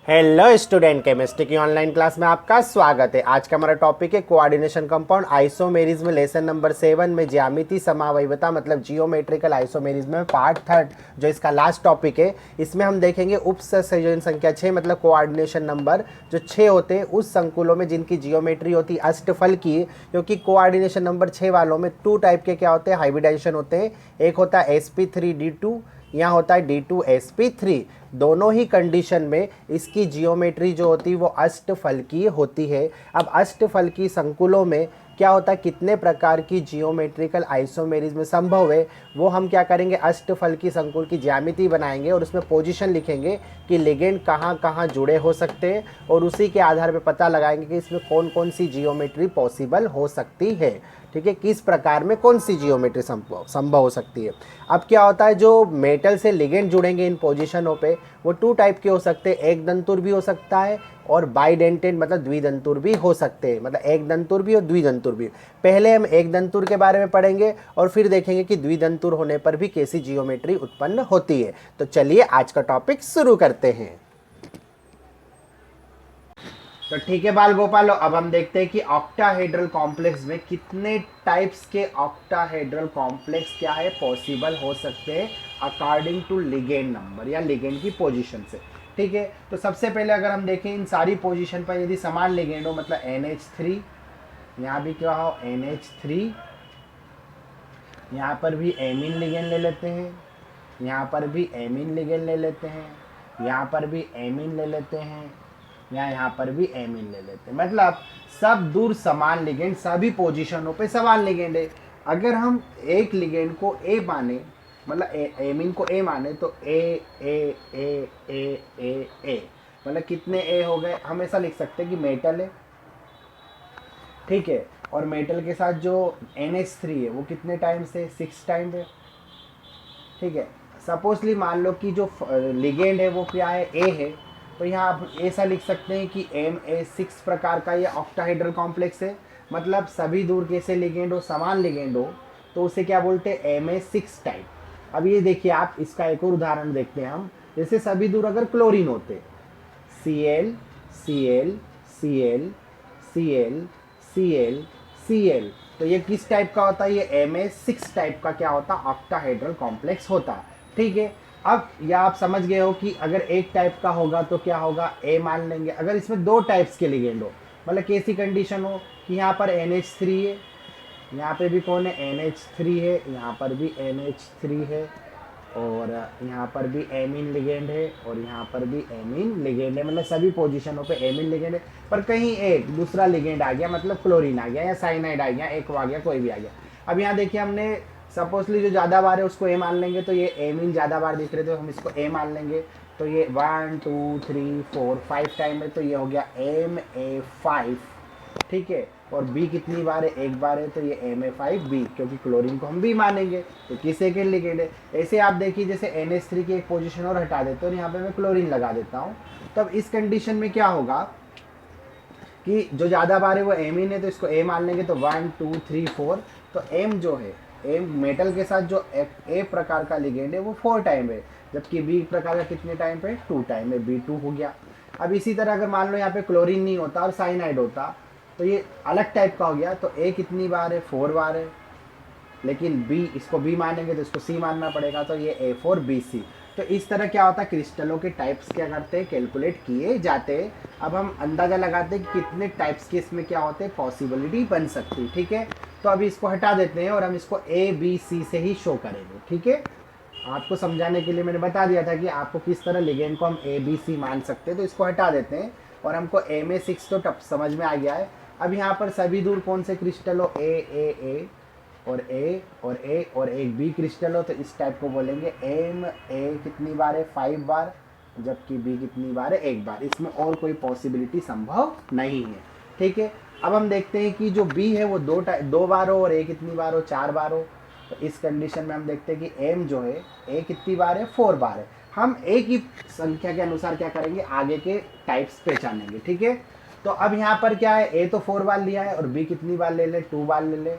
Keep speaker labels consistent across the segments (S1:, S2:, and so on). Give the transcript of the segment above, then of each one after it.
S1: Hello student, chemistry की online class में आपका स्वागत है। आज का हमारा टॉपिक है coordination compound isomerism, lesson number 7 में ज्यामिति समावयवता मतलब जियोमेट्रिकल आइसोमेरिज्म में पार्ट 3 जो इसका लास्ट टॉपिक है। इसमें हम देखेंगे उपसंयोजन संख्या 6 मतलब कोऑर्डिनेशन नंबर जो 6 होते हैं उस संकुलों में जिनकी जियोमेट्री होती है अष्टफल की, क्योंकि कोऑर्डिनेशन नंबर 6 वालों में 2 टाइप के क्या होते हैं, हाइब्रिडाइजेशन होते हैं। एक होता है sp3d2, यहाँ होता है d2sp3। दोनों ही कंडीशन में इसकी जियोमेट्री जो होती है वो अष्टफलकीय होती है। अब अष्टफलकीय संकुलों में क्या होता है, कितने प्रकार की जियोमेट्रिकल आइसोमेरिज्म संभव है वो हम क्या करेंगे, अष्टफलकीय संकुल की ज्यामिति बनाएंगे और उसमें पोजीशन लिखेंगे कि लिगेंड कहाँ कहाँ जुड़े हो सकते हैं और उसी के आधार पर पता लगाएंगे कि इसमें कौन कौन सी जियोमेट्री पॉसिबल हो सकती है। ठीक है, किस प्रकार में कौन सी जियोमेट्री संभव हो सकती है। अब क्या होता है, जो मेटल से लिगेंड जुड़ेंगे इन पोजीशनों पे वो 2 टाइप के हो सकते हैं, एक दंतुर भी हो सकता है और बाइडेंटेड मतलब द्विदंतुर भी हो सकते हैं, मतलब एक दंतुर भी और द्विदंतुर भी। पहले हम एक दंतुर के बारे में पढ़ेंगे और फिर देखेंगे कि द्विदंतुर होने पर भी कैसी जियोमेट्री उत्पन्न होती है। तो चलिए आज का टॉपिक शुरू करते हैं। तो ठीक है बाल गोपालो, अब हम देखते हैं कि ऑक्टाहेड्रल कॉम्प्लेक्स में कितने टाइप्स के ऑक्टाहेड्रल कॉम्प्लेक्स क्या है पॉसिबल हो सकते हैं अकॉर्डिंग टू लिगेंड नंबर या लिगेंड की पोजीशन से। ठीक है, तो सबसे पहले अगर हम देखें इन सारी पोजीशन पर यदि समान लिगेंड हो मतलब NH3, यहाँ भी क्या हो NH3, यहाँ पर भी एमीन लिगेंड ले लेते हैं, यहाँ पर भी एमीन लिगेंड ले लेते हैं, यहाँ पर भी एमीन ले लेते हैं, यहाँ पर भी एमीन ले लेते हैं, मतलब सब दूर समान लिगेंड, सभी पोजीशनों पे समान लिगेंड है। अगर हम एक लिगेंड को ए माने मतलब एमीन को ए माने तो ए ए ए ए ए ए मतलब कितने ए हो गए, हम ऐसा लिख सकते हैं कि मेटल है। ठीक है, और मेटल के साथ जो NH3 है वो कितने टाइम से 6 टाइम है। ठीक है, सपोजली मान लो कि जो लिगेंड है वो क्या है, ए है, तो यहाँ आप ऐसा लिख सकते हैं कि Ma6 प्रकार का ये ऑक्टाहेड्रल कॉम्प्लेक्स है। मतलब सभी दूर के से लिगेंड हो, समान लिगेंड हो तो उसे क्या बोलते हैं, Ma6 टाइप। अब ये देखिए आप इसका एक और उदाहरण देखते हैं हम, जैसे सभी दूर अगर क्लोरीन होते Cl Cl Cl Cl Cl Cl तो ये किस टाइप का होता है, ये Ma6 टाइप का क्या होता है, ऑक्टाहेड्रल कॉम्प्लेक्स होता है। ठीक है, अब यह आप समझ गए हो कि अगर एक टाइप का होगा तो क्या होगा, ए मान लेंगे। अगर इसमें 2 टाइप्स के लिगेंड हो मतलब कैसी कंडीशन हो कि यहाँ पर NH3 है, यहाँ पे भी कौन है NH3 है, यहाँ पर भी NH3 है और यहाँ पर भी एमीन लिगेंड है और यहाँ पर भी एमीन लिगेंड है, मतलब सभी पोजीशनों पे एमीन लिगेंड है। पर कहीं एक दूसरा लिगेंड आ गया मतलब क्लोरीन आ गया या साइनाइड आ गया, एक्वा आ गया, कोई भी आ गया। अब यहाँ देखिए हमने सपोजली जो ज़्यादा बार है उसको ए मान लेंगे, तो ये एमीन ज़्यादा बार दिख रहे थे तो हम इसको ए मान लेंगे। तो ये 1 2 3 4 5 टाइम है तो ये हो गया Ma5। ठीक है, और बी कितनी बार है, एक बार है तो ये Ma5B, क्योंकि क्लोरीन को हम भी मानेंगे तो किस सेकेंड लिगेंड है। ऐसे आप देखिए जैसे NH3 की एक पोजीशन और हटा देते हैं और यहाँ पे मैं क्लोरीन लगा देता हूँ। तब इस कंडीशन में क्या होगा कि जो ज़्यादा बार है वो एमीन है तो इसको ए मान लेंगे, तो 1 2 3 4 तो एम जो है एम मेटल के साथ जो ए प्रकार का लिगेंड है वो 4 टाइम है, जबकि बी प्रकार का कितने टाइम पे 2 टाइम है, B2 हो गया। अब इसी तरह अगर मान लो यहाँ पे क्लोरीन नहीं होता और साइनाइड होता तो ये अलग टाइप का हो गया, तो ए कितनी बार है 4 बार है, लेकिन बी इसको बी मानेंगे तो इसको सी मानना पड़ेगा, तो ये A4BC। तो इस तरह क्या होता है, क्रिस्टलों के टाइप्स क्या करते हैं, कैलकुलेट किए जाते हैं। अब हम अंदाज़ा लगाते हैं कि कितने टाइप्स के इसमें क्या होते हैं, पॉसिबिलिटी बन सकती है। ठीक है, तो अभी इसको हटा देते हैं और हम इसको ABC से ही शो करेंगे। ठीक है, आपको समझाने के लिए मैंने बता दिया था कि आपको किस तरह लिगेंड को हम ABC मान सकते हैं। तो इसको हटा देते हैं और हमको Ma6 तो टप समझ में आ गया है। अब यहाँ पर सभी दूर कौन से क्रिस्टल हो, A और A और A और एक B क्रिस्टल हो, तो इस टाइप को बोलेंगे Ma कितनी बार है 5 बार, जबकि B कितनी बार है 1 बार। इसमें और कोई पॉसिबिलिटी संभव नहीं है। ठीक है, अब हम देखते हैं कि जो B है वो 2 बार हो और A कितनी बार हो 4 बार हो। तो इस कंडीशन में हम देखते हैं कि M जो है A कितनी बार है 4 बार है। हम A की संख्या के अनुसार क्या करेंगे, आगे के टाइप्स पहचानेंगे। ठीक है, तो अब यहाँ पर क्या है, A तो 4 बार लिया है और B कितनी बार ले ले 2 बार ले ले,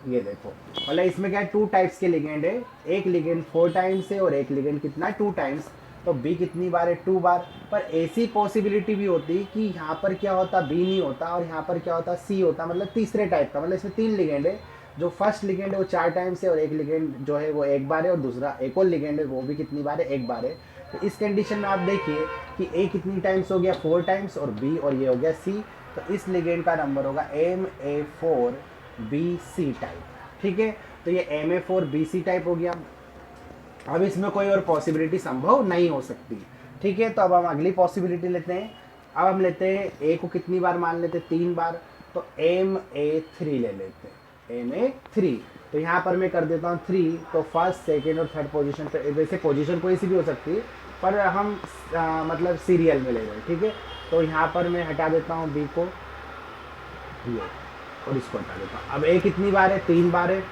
S1: ये देखो, मतलब इसमें क्या है, 2 टाइप्स के लिगेंड है, एक लिगेंड 4 टाइम्स है और एक लिगेंड कितना है 2 टाइम्स। तो बी कितनी बार है 2 बार। पर ऐसी पॉसिबिलिटी भी होती है कि यहाँ पर क्या होता बी नहीं होता और यहाँ पर क्या होता सी होता, मतलब तीसरे टाइप का। मतलब इसमें 3 लिगेंड है, जो फर्स्ट लिगेंड है वो 4 टाइम्स है और एक लिगेंड जो है वो 1 बार है और दूसरा एक और लिगेंड है वो भी कितनी बार है 1 बार है। तो इस कंडीशन में आप देखिए कि ए कितनी टाइम्स हो गया 4 टाइम्स और बी और ये हो गया सी। तो इस लिगेंड का नंबर होगा MA4BC टाइप। ठीक है, तो ये MA4BC टाइप हो गया। अब इसमें कोई और पॉसिबिलिटी संभव नहीं हो सकती। ठीक है, तो अब हम अगली पॉसिबिलिटी लेते हैं। अब हम लेते हैं ए को कितनी बार मान लेते हैं 3 बार, तो MA3 ले लेते हैं MA3। तो यहाँ पर मैं कर देता हूँ 3, तो फर्स्ट सेकेंड और थर्ड पोजीशन पे, वैसे पोजीशन कोई सी भी हो सकती है पर हम मतलब सीरियल में ले रहे हैं। ठीक है, तो यहाँ पर मैं हटा देता हूँ बी को ये और इसको हटा देता हूँ। अब ए कितनी बार है 3 बार है।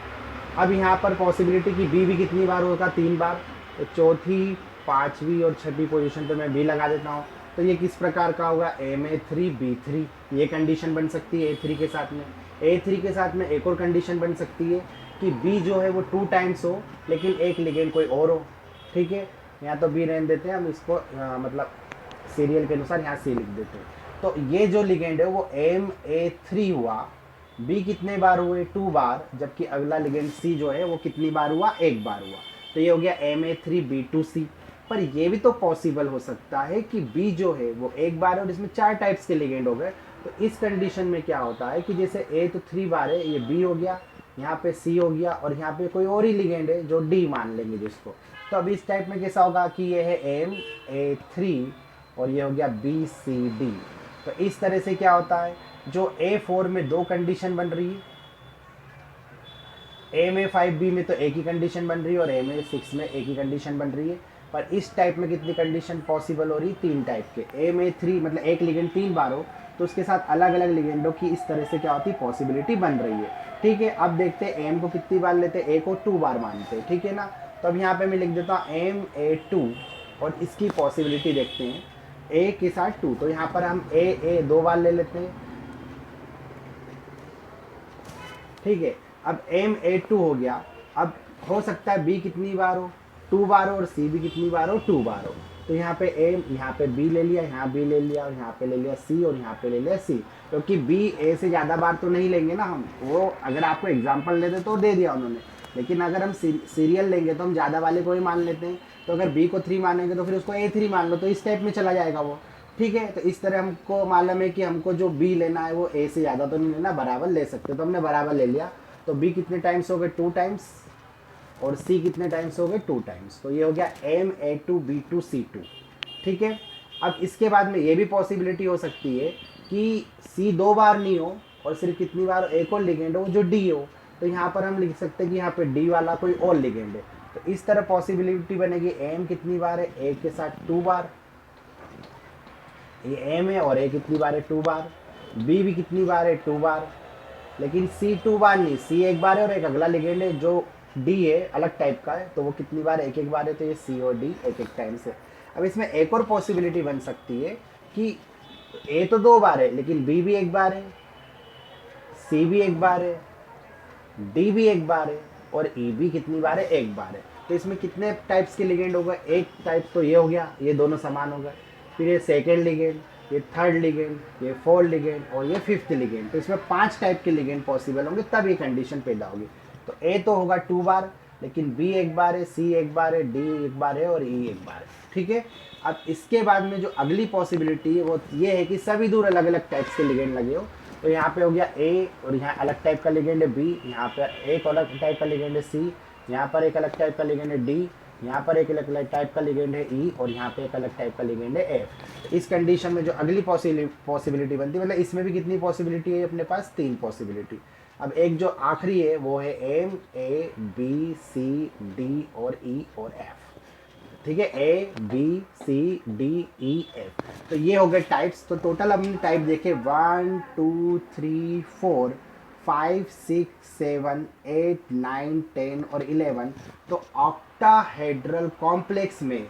S1: अब यहाँ पर पॉसिबिलिटी कि बी भी कितनी बार होगा 3 बार, तो चौथी पांचवी और छठी पोजीशन पे मैं बी लगा देता हूँ। तो ये किस प्रकार का होगा MA3B3, ये कंडीशन बन सकती है A3 के साथ में। A3 के साथ में एक और कंडीशन बन सकती है कि बी जो है वो 2 टाइम्स हो लेकिन एक लिगेंड कोई और हो। ठीक है, यहाँ तो बी रहने देते हैं, हम इसको मतलब सीरियल के अनुसार यहाँ सी लिख देते हैं। तो ये जो लिगेंड है वो MA3 हुआ, बी कितने बार हुए 2 बार, जबकि अगला लिगेंड सी जो है वो कितनी बार हुआ 1 बार हुआ। तो ये हो गया MA3B2C। पर ये भी तो पॉसिबल हो सकता है कि बी जो है वो 1 बार है और इसमें 4 टाइप्स के लिगेंड हो गए। तो इस कंडीशन में क्या होता है कि जैसे ए तो 3 बार है, ये बी हो गया, यहाँ पे सी हो गया और यहाँ पे कोई और ही लिगेंड है जो डी मान लेंगे जिसको। तो अब इस टाइप में कैसा होगा कि ये है MA3 और ये हो गया BCD। तो इस तरह से क्या होता है, जो A4 में 2 कंडीशन बन रही है, MA5B में तो एक ही कंडीशन बन रही है और MA6 में एक ही कंडीशन बन रही है। पर इस टाइप में कितनी कंडीशन पॉसिबल हो रही है 3 टाइप के। MA3 मतलब एक लिगेंड 3 बार हो तो उसके साथ अलग अलग लिगेंडों की इस तरह से क्या होती है पॉसिबिलिटी बन रही है। ठीक है, अब देखते हैं एम को कितनी बार लेते हैं, ए को 2 बार मानते हैं। ठीक है ना, तो अब यहाँ पे मैं लिख देता हूँ MA2 और इसकी पॉसिबिलिटी देखते हैं ए के साथ 2। तो यहाँ पर हम ए 2 बार ले लेते हैं। ठीक है, अब MA2 हो गया। अब हो सकता है बी कितनी बार हो 2 बार हो और सी भी कितनी बार हो 2 बार हो। तो यहाँ पे ए, यहाँ पे बी ले लिया, यहाँ बी ले लिया और यहाँ पे ले लिया सी और यहाँ पे ले लिया सी, क्योंकि बी ए से ज़्यादा बार तो नहीं लेंगे ना हम। वो अगर आपको एग्जाम्पल दे दे तो दे दिया उन्होंने, लेकिन अगर हम सीरियल लेंगे तो हम ज़्यादा वाले को ही मान लेते हैं। तो अगर बी को 3 मानेंगे तो फिर उसको A3 मान लो, तो इस टाइप में चला जाएगा वो। ठीक है, तो इस तरह हमको मालूम है कि हमको जो बी लेना है वो ए से ज़्यादा तो नहीं लेना, बराबर ले सकते। तो हमने बराबर ले लिया। तो बी कितने टाइम्स हो गए 2 टाइम्स और सी कितने टाइम्स हो गए 2 टाइम्स। तो ये हो गया MA2B2C2। ठीक है, अब इसके बाद में ये भी पॉसिबिलिटी हो सकती है कि सी 2 बार नहीं हो और सिर्फ कितनी बार एक और लिगेंड हो जो डी हो। तो यहाँ पर हम लिख सकते हैं कि यहाँ पे डी वाला कोई और लिगेंड है। तो इस तरह पॉसिबिलिटी बनेगी एम कितनी बार है ए के साथ 2 बार, ये एम है और ए कितनी बार है 2 बार, बी भी कितनी बार है 2 बार, लेकिन सी 2 बार नहीं, सी 1 बार है और एक अगला लिगेंड है जो डी है अलग टाइप का है, तो वो कितनी बार एक बार है। तो ये सी और डी एक टाइम से। अब इसमें एक और पॉसिबिलिटी बन सकती है कि ए तो 2 बार है लेकिन बी भी 1 बार है, सी भी 1 बार है, डी भी 1 बार है और ई भी कितनी बार है 1 बार है। तो इसमें कितने टाइप्स के लिगेंड हो गए, एक टाइप तो ये हो गया, ये दोनों समान हो गए। फिर ये सेकेंड लिगेंड, ये थर्ड लिगेंड, ये फोर्थ लिगेंड और ये फिफ्थ लिगेंड। तो इसमें 5 टाइप के लिगेंड पॉसिबल होंगे, तब ये कंडीशन पैदा होगी। तो ए तो होगा 2 बार, लेकिन बी 1 बार है, सी 1 बार है, डी 1 बार है और ई 1 बार है। ठीक है, अब इसके बाद में जो अगली पॉसिबिलिटी है वो ये है कि सभी दूर अलग अलग टाइप्स के लिगेंड लगे हो। तो यहाँ पे हो गया ए और यहाँ अलग टाइप का लिगेंड है बी, यहाँ पर एक अलग टाइप का लिगेंड है सी, यहाँ पर एक अलग टाइप का लिगेंड है डी, यहाँ पर एक अलग टाइप का लिगेंड है ई और यहाँ पे एक अलग टाइप का लिगेंड है एफ। इस कंडीशन में जो अगली पॉसिबिलिटी बनती है, मतलब इसमें भी कितनी पॉसिबिलिटी है अपने पास 3 पॉसिबिलिटी। अब एक जो आखिरी है वो है M A B C D और ई और एफ। ठीक है, A B C D E F. तो ये हो गए टाइप्स। तो टोटल हमने टाइप देखे 1 2 3 4 5 6 7 8 9 10 और 11। तो ऑक्टाहेड्रल कॉम्प्लेक्स में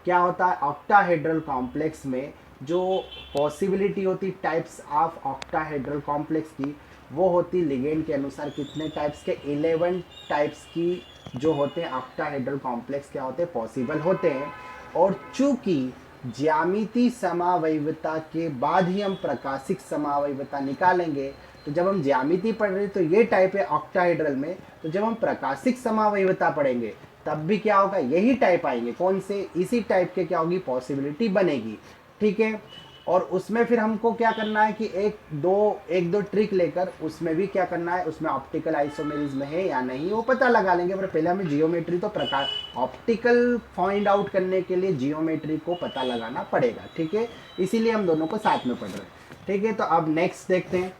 S1: क्या होता है, ऑक्टाहेड्रल कॉम्प्लेक्स में जो पॉसिबिलिटी होती टाइप्स ऑफ ऑक्टाहेड्रल कॉम्प्लेक्स की, वो होती लिगेंड के अनुसार कितने टाइप्स के, 11 टाइप्स की जो होते हैं ऑक्टाहेड्रल कॉम्प्लेक्स क्या होते हैं, पॉसिबल होते हैं। और चूंकि ज्यामिति समावयवता के बाद ही हम प्रकाशिक समावयवता निकालेंगे, तो जब हम ज्यामिति पढ़ रहे हैं तो ये टाइप है ऑक्टाहेड्रल में, तो जब हम प्रकाशिक समावयवता पढ़ेंगे तब भी क्या होगा, यही टाइप आएंगे। कौन से, इसी टाइप के क्या होगी, पॉसिबिलिटी बनेगी। ठीक है, और उसमें फिर हमको क्या करना है कि एक दो ट्रिक लेकर उसमें भी क्या करना है, उसमें ऑप्टिकल आइसोमेरिज्म है या नहीं वो पता लगा लेंगे। पर पहले हमें जियोमेट्री तो प्रकार ऑप्टिकल फाइंड आउट करने के लिए जियोमेट्री को पता लगाना पड़ेगा। ठीक है, इसीलिए हम दोनों को साथ में पढ़ रहे हैं। ठीक है, तो अब नेक्स्ट देखते हैं।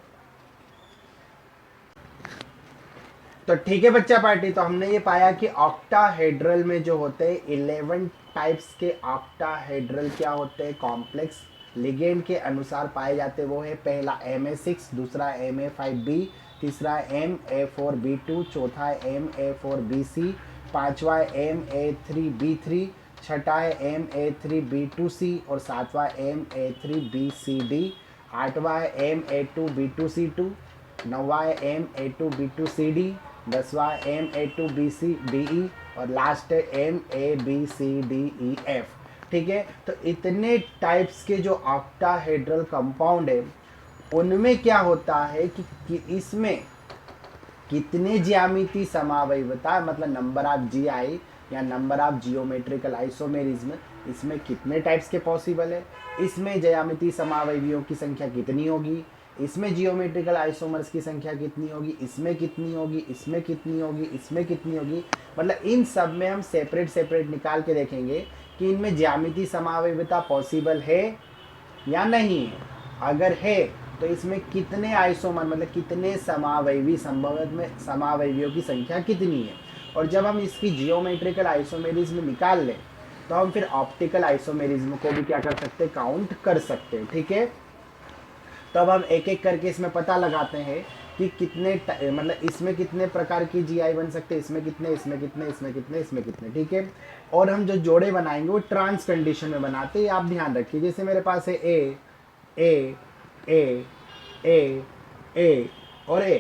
S1: तो ठीक है बच्चा पार्टी, तो हमने ये पाया कि ऑक्टाहेड्रल में जो होते हैं 11 टाइप्स के ऑक्टाहेड्रल क्या होते हैं, कॉम्प्लेक्स लिगेंड के अनुसार पाए जाते। वो है पहला Ma6, दूसरा Ma5b, तीसरा Ma4b2, चौथा Ma4bc, पांचवा Ma3b3, छठा है Ma3b2c और सातवां Ma3bcd, आठवां Ma2b2c2, नौवां Ma2b2cd, 10वां Ma2bcde और लास्ट है MABCDEF। ठीक है, तो इतने टाइप्स के जो ऑक्टाहेड्रल कंपाउंड है उनमें क्या होता है कि इसमें कितने ज्यामिति समावयवता, मतलब नंबर ऑफ GI या नंबर ऑफ जियोमेट्रिकल आइसोमेरिज्म, इसमें कितने टाइप्स के पॉसिबल है, इसमें ज्यामिति समावयवियों की संख्या कितनी होगी, इसमें जियोमेट्रिकल आइसोमर्स की संख्या कितनी होगी, इसमें कितनी होगी, इसमें कितनी होगी, इसमें कितनी होगी। मतलब इन सब में हम सेपरेट निकाल के देखेंगे कि इनमें ज्यामिति समावयवता पॉसिबल है या नहीं है। अगर है तो इसमें कितने आइसोमर, मतलब कितने समावयवी, संभवत में समावयवियों की संख्या कितनी है। और जब हम इसकी जियोमेट्रिकल आइसोमेरिज्म निकाल लें तो हम फिर ऑप्टिकल आइसोमेरिज्म को भी क्या कर सकते हैं, काउंट कर सकते हैं। ठीक है, तो अब हम एक एक करके इसमें पता लगाते हैं कि कितने मतलब इसमें कितने प्रकार की GI बन सकते हैं, इसमें कितने, इसमें कितने, इसमें कितने, इसमें कितने। ठीक है, और हम जो जोड़े बनाएंगे वो ट्रांस कंडीशन में बनाते हैं, आप ध्यान रखिए। जैसे मेरे पास है A A A A A और A,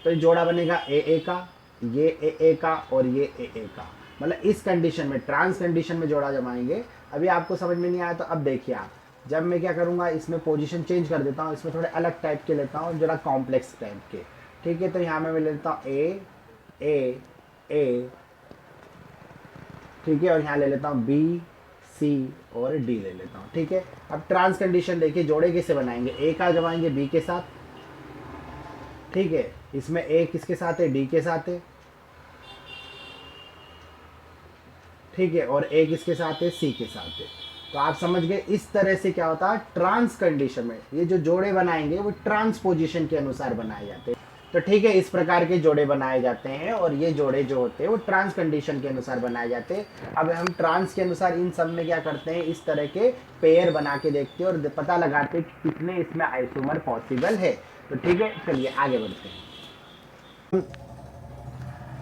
S1: तो जोड़ा बनेगा AA का, ये AA का और ये AA का। मतलब इस कंडीशन में, ट्रांस कंडीशन में जोड़ा जमाएंगे। अभी आपको समझ में नहीं आया तो अब देखिए आप, जब मैं क्या करूँगा, इसमें पोजीशन चेंज कर देता हूँ, इसमें थोड़े अलग टाइप के लेता हूँ, जरा कॉम्प्लेक्स टाइप के। ठीक है, तो यहाँ में मैं लेता हूँ A A A, ठीक है, और यहाँ ले लेता हूँ B C और D ले लेता हूँ। ठीक है, अब ट्रांस कंडीशन देखिए, जोड़े कैसे बनाएंगे, A का जमाएंगे B के साथ। ठीक है, इसमें A किसके साथ है, D के साथ है। ठीक है, और A किसके साथ है, C के साथ है। तो आप समझ गए, इस तरह से क्या होता है, ट्रांस कंडीशन में ये जो जोड़े बनाएंगे वो ट्रांसपोजिशन के अनुसार बनाए जाते हैं। तो ठीक है, इस प्रकार के जोड़े बनाए जाते हैं और ये जोड़े जो होते हैं वो ट्रांस कंडीशन के अनुसार बनाए जाते हैं। अब हम ट्रांस के अनुसार इन सब में क्या करते हैं, इस तरह के पेयर बना के देखते हैं और पता लगाते हैं कि कितने इसमें आइसोमर पॉसिबल है। तो ठीक है, चलिए आगे बढ़ते हैं।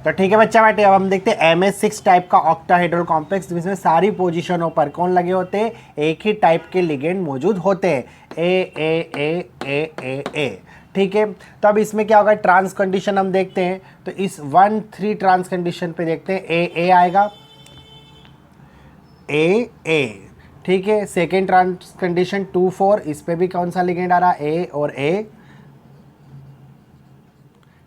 S1: तो ठीक है बच्चा बेटे, अब हम देखते हैं Ma6 टाइप का ऑक्टाहेड्रल कॉम्प्लेक्स, जिसमें सारी पोजीशनों पर कौन लगे होते हैं, एक ही टाइप के लिगेंड मौजूद होते हैं, A। ठीक है, तो अब इसमें क्या होगा, ट्रांस कंडीशन हम देखते हैं। तो इस 1-3 ट्रांस कंडीशन पे देखते हैं, A आएगा, A। ठीक है, सेकेंड ट्रांस कंडीशन 2-4, इस पे भी कौन सा लिगेंड आ रहा है, A और A।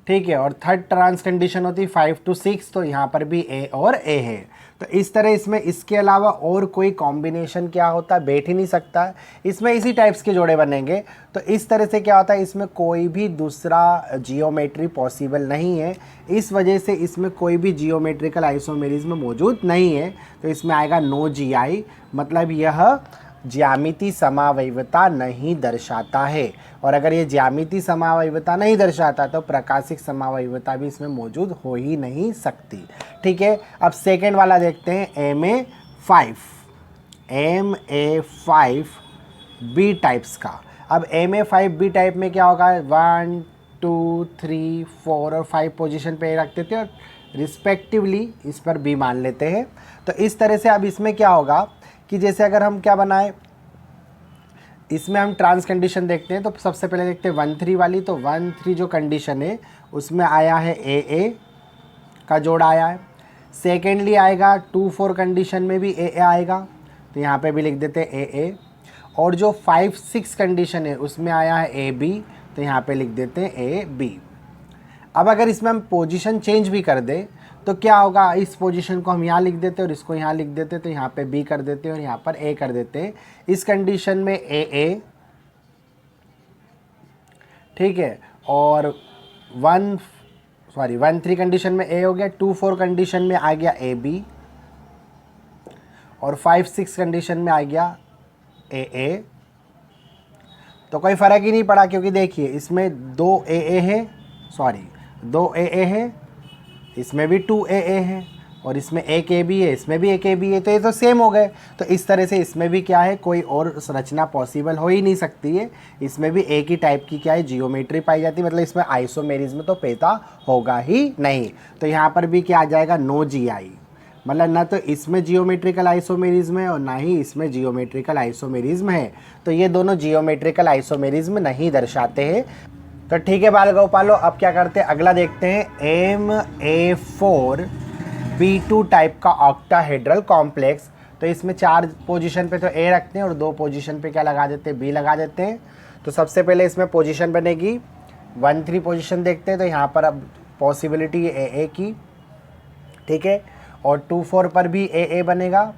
S1: ठीक है, और थर्ड ट्रांस कंडीशन होती है 5-6, तो यहाँ पर भी A और A है। तो इस तरह इसमें इसके अलावा और कोई कॉम्बिनेशन क्या होता है, बैठ ही नहीं सकता। इसमें इसी टाइप्स के जोड़े बनेंगे। तो इस तरह से क्या होता है, इसमें कोई भी दूसरा जियोमेट्री पॉसिबल नहीं है, इस वजह से इसमें कोई भी जियोमेट्रिकल आइसोमेरिज्म मौजूद नहीं है। तो इसमें आएगा नो GI, मतलब यह ज्यामिति समावयवता नहीं दर्शाता है। और अगर ये ज्यामिति समावयवता नहीं दर्शाता तो प्रकाशिक समावयवता भी इसमें मौजूद हो ही नहीं सकती। ठीक है, अब सेकेंड वाला देखते हैं, Ma5 टाइप्स का। अब Ma5B टाइप में क्या होगा, 1 2 3 4 और 5 पोजीशन पे रख देते हैं और रिस्पेक्टिवली इस पर B मान लेते हैं। तो इस तरह से अब इसमें क्या होगा कि जैसे अगर हम क्या बनाए, इसमें हम ट्रांस कंडीशन देखते हैं। तो सबसे पहले देखते हैं 1,3 वाली। तो 1,3 जो कंडीशन है उसमें आया है ए का जोड़ आया है। सेकेंडली आएगा 2,4 कंडीशन में भी ए आएगा, तो यहाँ पे भी लिख देते हैं ए। और जो 5,6 कंडीशन है उसमें आया है ए बी, तो यहाँ पे लिख देते हैं ए बी। अब अगर इसमें हम पोजीशन चेंज भी कर दें तो क्या होगा, इस पोजीशन को हम यहाँ लिख देते हैं और इसको यहाँ लिख देते हैं, तो यहाँ पे बी कर देते हैं और यहाँ पर ए कर देते हैं। इस कंडीशन में ए, ठीक है, और 1,3 कंडीशन में ए हो गया, 2,4 कंडीशन में आ गया ए बी, और 5,6 कंडीशन में आ गया ए। तो कोई फ़र्क ही नहीं पड़ा, क्योंकि देखिए इसमें 2 ए है, 2 ए है, इसमें भी 2 ए है, और इसमें एक ए बी है, इसमें भी एक ए बी है, तो ये तो सेम हो गए। तो इस तरह से इसमें भी क्या है, कोई और संरचना पॉसिबल हो ही नहीं सकती है। इसमें भी एक ही टाइप की क्या है, जियोमेट्री पाई जाती है, मतलब इसमें आइसोमेरिज्म तो पैदा होगा ही नहीं। तो यहाँ पर भी क्या आ जाएगा, नो GI, मतलब ना तो इसमें जियोमेट्रिकल आइसोमेरिज्म है और ना ही इसमें जियोमेट्रिकल आइसोमेरिज्म है। तो ये दोनों जियोमेट्रिकल आइसोमेरिज्म नहीं दर्शाते हैं। तो ठीक है बाल गोपालो, अब क्या करते हैं, अगला देखते हैं MA4B2 टाइप का ऑक्टाहेड्रल कॉम्प्लेक्स। तो इसमें 4 पोजीशन पे तो ए रखते हैं और 2 पोजीशन पे क्या लगा देते हैं, बी लगा देते हैं। तो सबसे पहले इसमें पोजीशन बनेगी 1,3 पोजीशन देखते हैं। तो यहाँ पर अब पॉसिबिलिटी है ए की, ठीक है, और 2,4 पर भी ए बनेगा,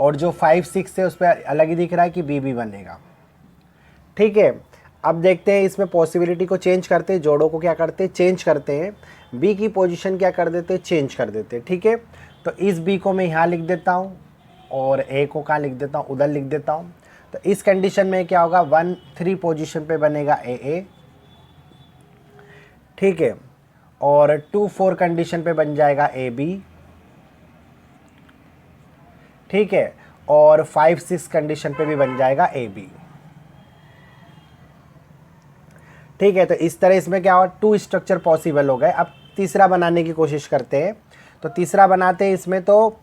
S1: और जो 5,6 है उस पर अलग ही दिख रहा है कि बी बनेगा, ठीक है। अब देखते हैं इसमें पॉसिबिलिटी को चेंज करते हैं, जोड़ों को क्या करते हैं, चेंज करते हैं। बी की पोजीशन क्या कर देते हैं, चेंज कर देते हैं, ठीक है। तो इस बी को मैं यहाँ लिख देता हूँ और ए को कहाँ लिख देता हूँ, उधर लिख देता हूँ। तो इस कंडीशन में क्या होगा, 1,3 पोजीशन पे बनेगा ए, ठीक है, और 2,4 कंडीशन पे बन जाएगा ए बी, ठीक है, और 5,6 कंडीशन पे भी बन जाएगा ए बी, ठीक है। तो इस तरह इसमें क्या हुआ, 2 स्ट्रक्चर पॉसिबल हो गए। अब तीसरा बनाने की कोशिश करते हैं। तो तीसरा बनाते हैं, इसमें तो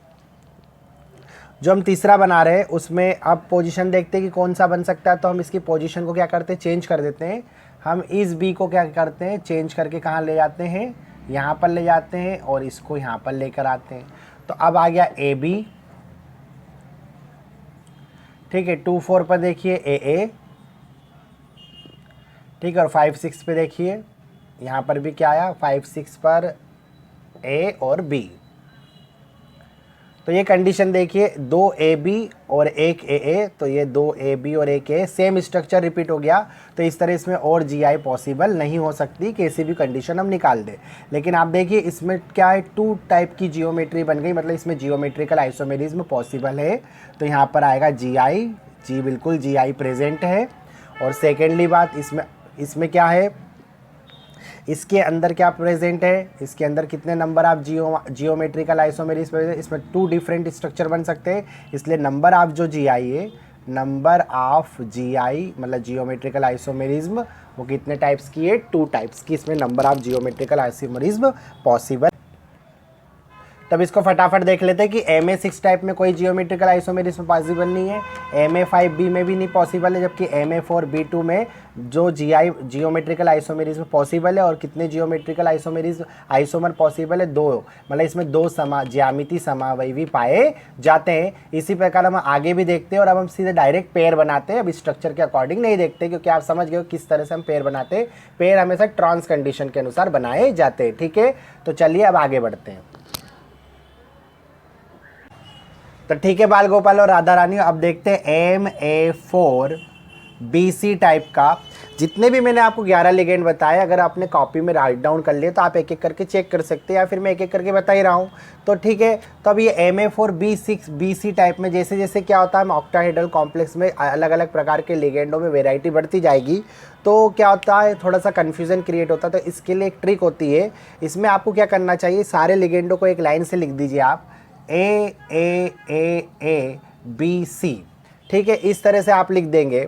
S1: जो हम तीसरा बना रहे हैं उसमें अब पोजीशन देखते हैं कि कौन सा बन सकता है। तो हम इसकी पोजीशन को क्या करते हैं, चेंज कर देते हैं। हम इस बी को क्या करते हैं, चेंज करके कहाँ ले जाते हैं, यहाँ पर ले जाते हैं, और इसको यहाँ पर लेकर आते हैं। तो अब आ गया ए बी, ठीक है, 2,4 पर देखिए ए, ठीक है, और 5,6 पे देखिए यहाँ पर भी क्या आया, 5,6 पर ए और बी। तो ये कंडीशन देखिए, 2 ए बी और 1 ए, तो ये 2 ए बी और 1 ए, सेम स्ट्रक्चर रिपीट हो गया। तो इस तरह इसमें और GI पॉसिबल नहीं हो सकती, किसी भी कंडीशन हम निकाल दें। लेकिन आप देखिए इसमें क्या है, 2 टाइप की जियोमेट्री बन गई, मतलब इसमें जियोमेट्रिकल आइसोमेरिज्म पॉसिबल है। तो यहाँ पर आएगा GI, जी बिल्कुल GI प्रेजेंट है। और सेकेंडली बात, इसमें क्या है, इसके अंदर क्या प्रेजेंट है, इसके अंदर कितने नंबर ऑफ जियोमेट्रिकल आइसोमेरिज्म, इसमें 2 डिफरेंट स्ट्रक्चर बन सकते हैं। इसलिए नंबर ऑफ जो GI है, नंबर ऑफ GI मतलब जियोमेट्रिकल आइसोमेरिज्म, वो कितने टाइप्स की है, 2 टाइप्स की इसमें number of geometrical isomerism possible. तब इसको फटाफट देख लेते हैं कि MA6 टाइप में कोई जियोमेट्रिकल आइसोमेरिज्म पॉसिबल नहीं है, MA5B में भी नहीं पॉसिबल है, जबकि MA4B2 में जो जियोमेट्रिकल आइसोमेरिज्म पॉसिबल है। और कितने जियोमेट्रिकल आइसोमर पॉसिबल है, 2, मतलब इसमें 2 ज्यामिति समावयवी पाए जाते हैं। इसी प्रकार हम आगे भी देखते हैं, और अब हम सीधे डायरेक्ट पेयर बनाते हैं। अब स्ट्रक्चर के अकॉर्डिंग नहीं देखते, क्योंकि आप समझ गए किस तरह से हम पेयर बनाते हैं। पेयर हमेशा ट्रांस कंडीशन के अनुसार बनाए जाते हैं, ठीक है। तो चलिए अब आगे बढ़ते हैं। तो ठीक है बाल गोपाल और राधा रानी, अब देखते हैं MA4BC टाइप का। जितने भी मैंने आपको 11 लिगेंड बताए, अगर आपने कॉपी में राइट डाउन कर लिए तो आप एक एक करके चेक कर सकते हैं, या फिर मैं एक एक करके बता ही रहा हूँ। तो ठीक है, तो अब ये MA4B6BC टाइप में जैसे जैसे क्या होता है, ऑक्टाहेड्रल कॉम्प्लेक्स में अलग अलग प्रकार के लिगेंडों में वेराइटी बढ़ती जाएगी। तो क्या होता है, थोड़ा सा कन्फ्यूज़न क्रिएट होता है। तो इसके लिए एक ट्रिक होती है, इसमें आपको क्या करना चाहिए, सारे लिगेंडों को एक लाइन से लिख दीजिए आप, A B C, ठीक है, इस तरह से आप लिख देंगे,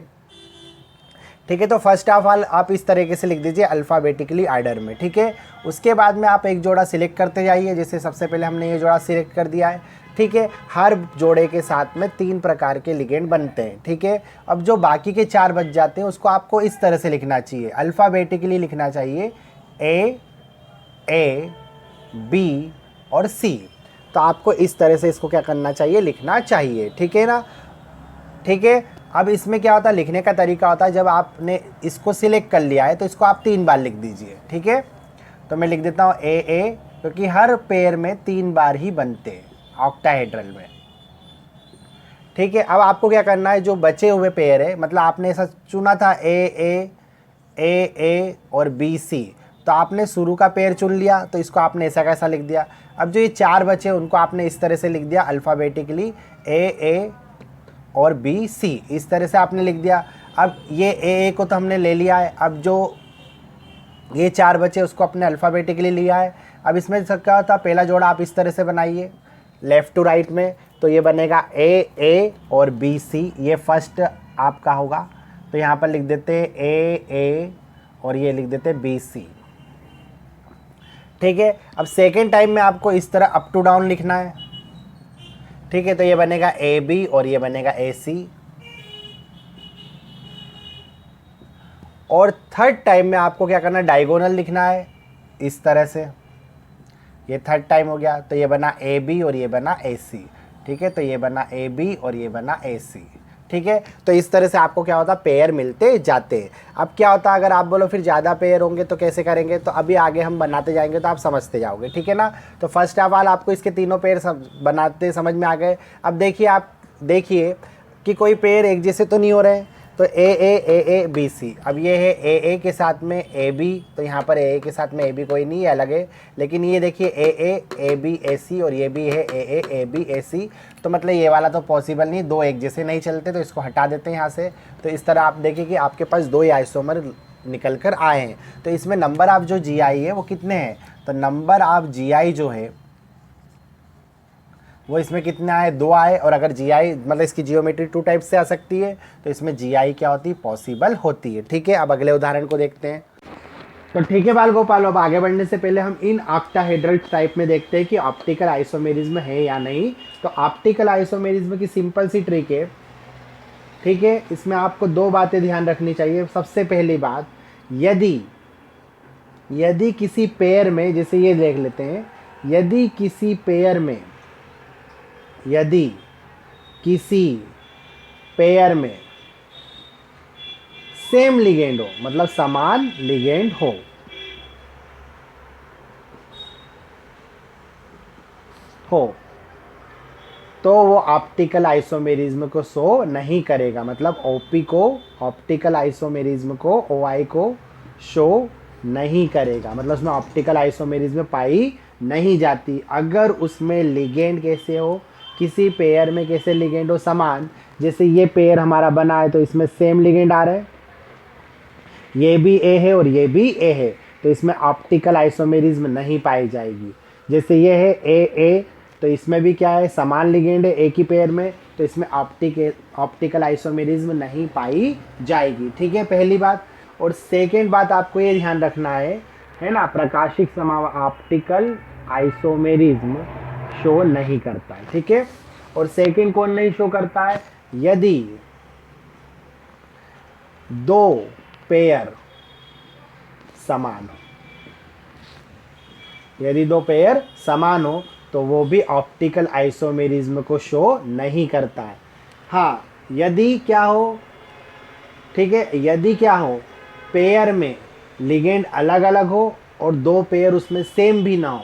S1: ठीक है। तो फर्स्ट ऑफ ऑल आप इस तरीके से लिख दीजिए अल्फ़ाबेटिकली आर्डर में, ठीक है। उसके बाद में आप एक जोड़ा सिलेक्ट करते जाइए, जैसे सबसे पहले हमने ये जोड़ा सिलेक्ट कर दिया है, ठीक है। हर जोड़े के साथ में 3 प्रकार के लिगेंड बनते हैं, ठीक है। अब जो बाकी के 4 बच जाते हैं उसको आपको इस तरह से लिखना चाहिए, अल्फ़ाबेटिकली लिखना चाहिए, ए बी और सी। तो आपको इस तरह से इसको क्या करना चाहिए, लिखना चाहिए, ठीक है ना, ठीक है। अब इसमें क्या होता है, लिखने का तरीका होता है, जब आपने इसको सिलेक्ट कर लिया है तो इसको आप 3 बार लिख दीजिए, ठीक है। तो मैं लिख देता हूँ ए, क्योंकि हर पेयर में 3 बार ही बनते हैं ऑक्टाहेड्रल में, ठीक है। अब आपको क्या करना है, जो बचे हुए पेयर है, मतलब आपने ऐसा चुना था ए और बी सी, तो आपने शुरू का पेयर चुन लिया, तो इसको आपने ऐसा कैसा लिख दिया। अब जो ये 4 बचे उनको आपने इस तरह से लिख दिया अल्फ़ाबेटिकली, ए और बी सी, इस तरह से आपने लिख दिया। अब ये ए को तो हमने ले लिया है, अब जो ये 4 बचे उसको अपने अल्फ़ाबेटिकली लिया है। अब इसमें क्या होता, पहला जोड़ा आप इस तरह से बनाइए लेफ़्ट टू राइट में, तो ये बनेगा ए और बी सी, ये फर्स्ट आपका होगा। तो यहाँ पर लिख देते हैं ए और ये लिख देते हैं बी सी, ठीक है। अब सेकेंड टाइम में आपको इस तरह अप टू डाउन लिखना है, ठीक है। तो ये बनेगा ए बी और ये बनेगा ए सी। और थर्ड टाइम में आपको क्या करना है, डायगोनल लिखना है इस तरह से, ये थर्ड टाइम हो गया। तो ये बना ए बी और ये बना ए सी, ठीक है। तो ये बना ए बी और ये बना ए सी, ठीक है। तो इस तरह से आपको क्या होता है, पेयर मिलते जाते हैं। अब क्या होता है, अगर आप बोलो फिर ज़्यादा पेयर होंगे तो कैसे करेंगे, तो अभी आगे हम बनाते जाएंगे तो आप समझते जाओगे, ठीक है ना। तो फर्स्ट ऑफ ऑल आपको इसके तीनों पेयर बनाते समझ में आ गए। अब देखिए, आप देखिए कि कोई पेयर एक जैसे तो नहीं हो रहे हैं, तो ए बी सी। अब ये है ए के साथ में ए बी, तो यहाँ पर ए के साथ में ए बी कोई नहीं है, अलग है। लेकिन ये देखिए ए बी ए सी और ये भी है ए बी ए सी, तो मतलब ये वाला तो पॉसिबल नहीं, 2 एक जैसे नहीं चलते, तो इसको हटा देते हैं यहाँ से। तो इस तरह आप देखिए कि आपके पास 2 आइसोमर निकल कर आए हैं। तो इसमें नंबर ऑफ जो जी आई है वो कितने हैं, तो नंबर ऑफ जी आई जो है वो इसमें कितना आए, 2 आए। और अगर जी आई मतलब इसकी जियोमेट्री 2 टाइप से आ सकती है, तो इसमें जी आई क्या होती है, पॉसिबल होती है, ठीक है। अब अगले उदाहरण को देखते हैं। तो ठीक है बाल गोपाल, अब आगे बढ़ने से पहले हम इन ऑक्टाहेड्रल टाइप में देखते हैं कि ऑप्टिकल आइसोमेरिज्म है या नहीं। तो ऑप्टिकल आइसोमेरिज्म की सिंपल सी ट्रिक है, ठीक है। इसमें आपको 2 बातें ध्यान रखनी चाहिए। सबसे पहली बात, यदि किसी पेयर में, जैसे ये देख लेते हैं, यदि किसी पेयर में सेम लिगेंड हो, मतलब समान लिगेंड हो, तो वो ऑप्टिकल आइसोमेरिज्म को शो नहीं करेगा। मतलब ओपी को, ऑप्टिकल आइसोमेरिज्म को, ओआई को शो नहीं करेगा, मतलब उसमें ऑप्टिकल आइसोमेरिज्म पाई नहीं जाती। अगर उसमें लिगेंड कैसे हो, किसी पेयर में कैसे लिगेंड हो, समान, जैसे ये पेयर हमारा बना है तो इसमें सेम लिगेंड आ रहे हैं, ये भी ए है और ये भी ए है, तो इसमें ऑप्टिकल आइसोमेरिज्म नहीं पाई जाएगी। जैसे ये है ए, तो इसमें भी क्या है, समान लिगेंड है एक ही पेयर में, तो इसमें ऑप्टिकल आइसोमेरिज्म नहीं पाई जाएगी, ठीक है, पहली बात। और सेकेंड बात आपको ये ध्यान रखना है ना, प्रकाशिक ऑप्टिकल आइसोमेरिज्म शो नहीं करता है, ठीक है। और सेकेंड कौन नहीं शो करता है, यदि 2 पेयर समान हो, यदि 2 पेयर समान हो तो वो भी ऑप्टिकल आइसोमेरिज्म को शो नहीं करता है। हाँ, यदि क्या हो, ठीक है, यदि क्या हो, पेयर में लिगेंड अलग अलग हो और 2 पेयर उसमें सेम भी ना हो,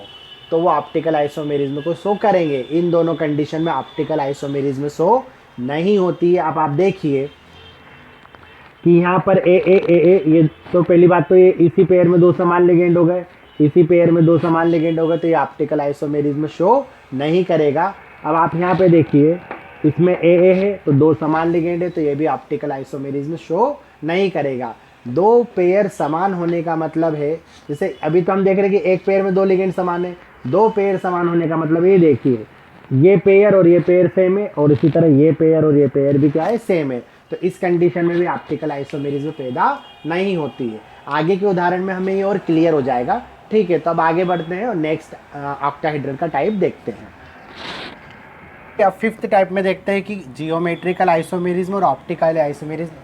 S1: तो वो ऑप्टिकल आइसोमेरिज्म को शो करेंगे। इन दोनों कंडीशन में ऑप्टिकल आइसोमेरिज्म शो नहीं होती है। अब आप देखिए कि यहाँ पर ए ये, तो पहली बात तो ये इसी पेयर में 2 समान लिगेंड हो गए, इसी पेयर में 2 समान लिगेंड हो गए, तो ये ऑप्टिकल आइसोमेरिज्म शो नहीं करेगा। अब आप यहाँ पे देखिए, इसमें ए है तो 2 समान लिगेंड है, तो ये भी ऑप्टिकल आइसोमेरिज्म शो नहीं करेगा। 2 पेयर समान होने का मतलब है, जैसे अभी तो हम देख रहे हैं कि एक पेयर में 2 लिगेंड समान है, 2 पेयर समान होने का मतलब ये देखिए, ये पेयर और ये पेयर सेम है, और इसी तरह ये पेयर और ये पेयर भी क्या है, सेम है। तो इस कंडीशन में भी ऑप्टिकल आइसोमेरिज्म पैदा नहीं होती है। आगे के उदाहरण में हमें ये और क्लियर हो जाएगा। ठीक है, तो अब आगे बढ़ते हैं और नेक्स्ट ऑक्टाहेड्रल का टाइप देखते हैं। अब फिफ्थ टाइप में देखते हैं कि जियोमेट्रिकल आइसोमेरिज्म और ऑप्टिकल आइसोमेरिज्म।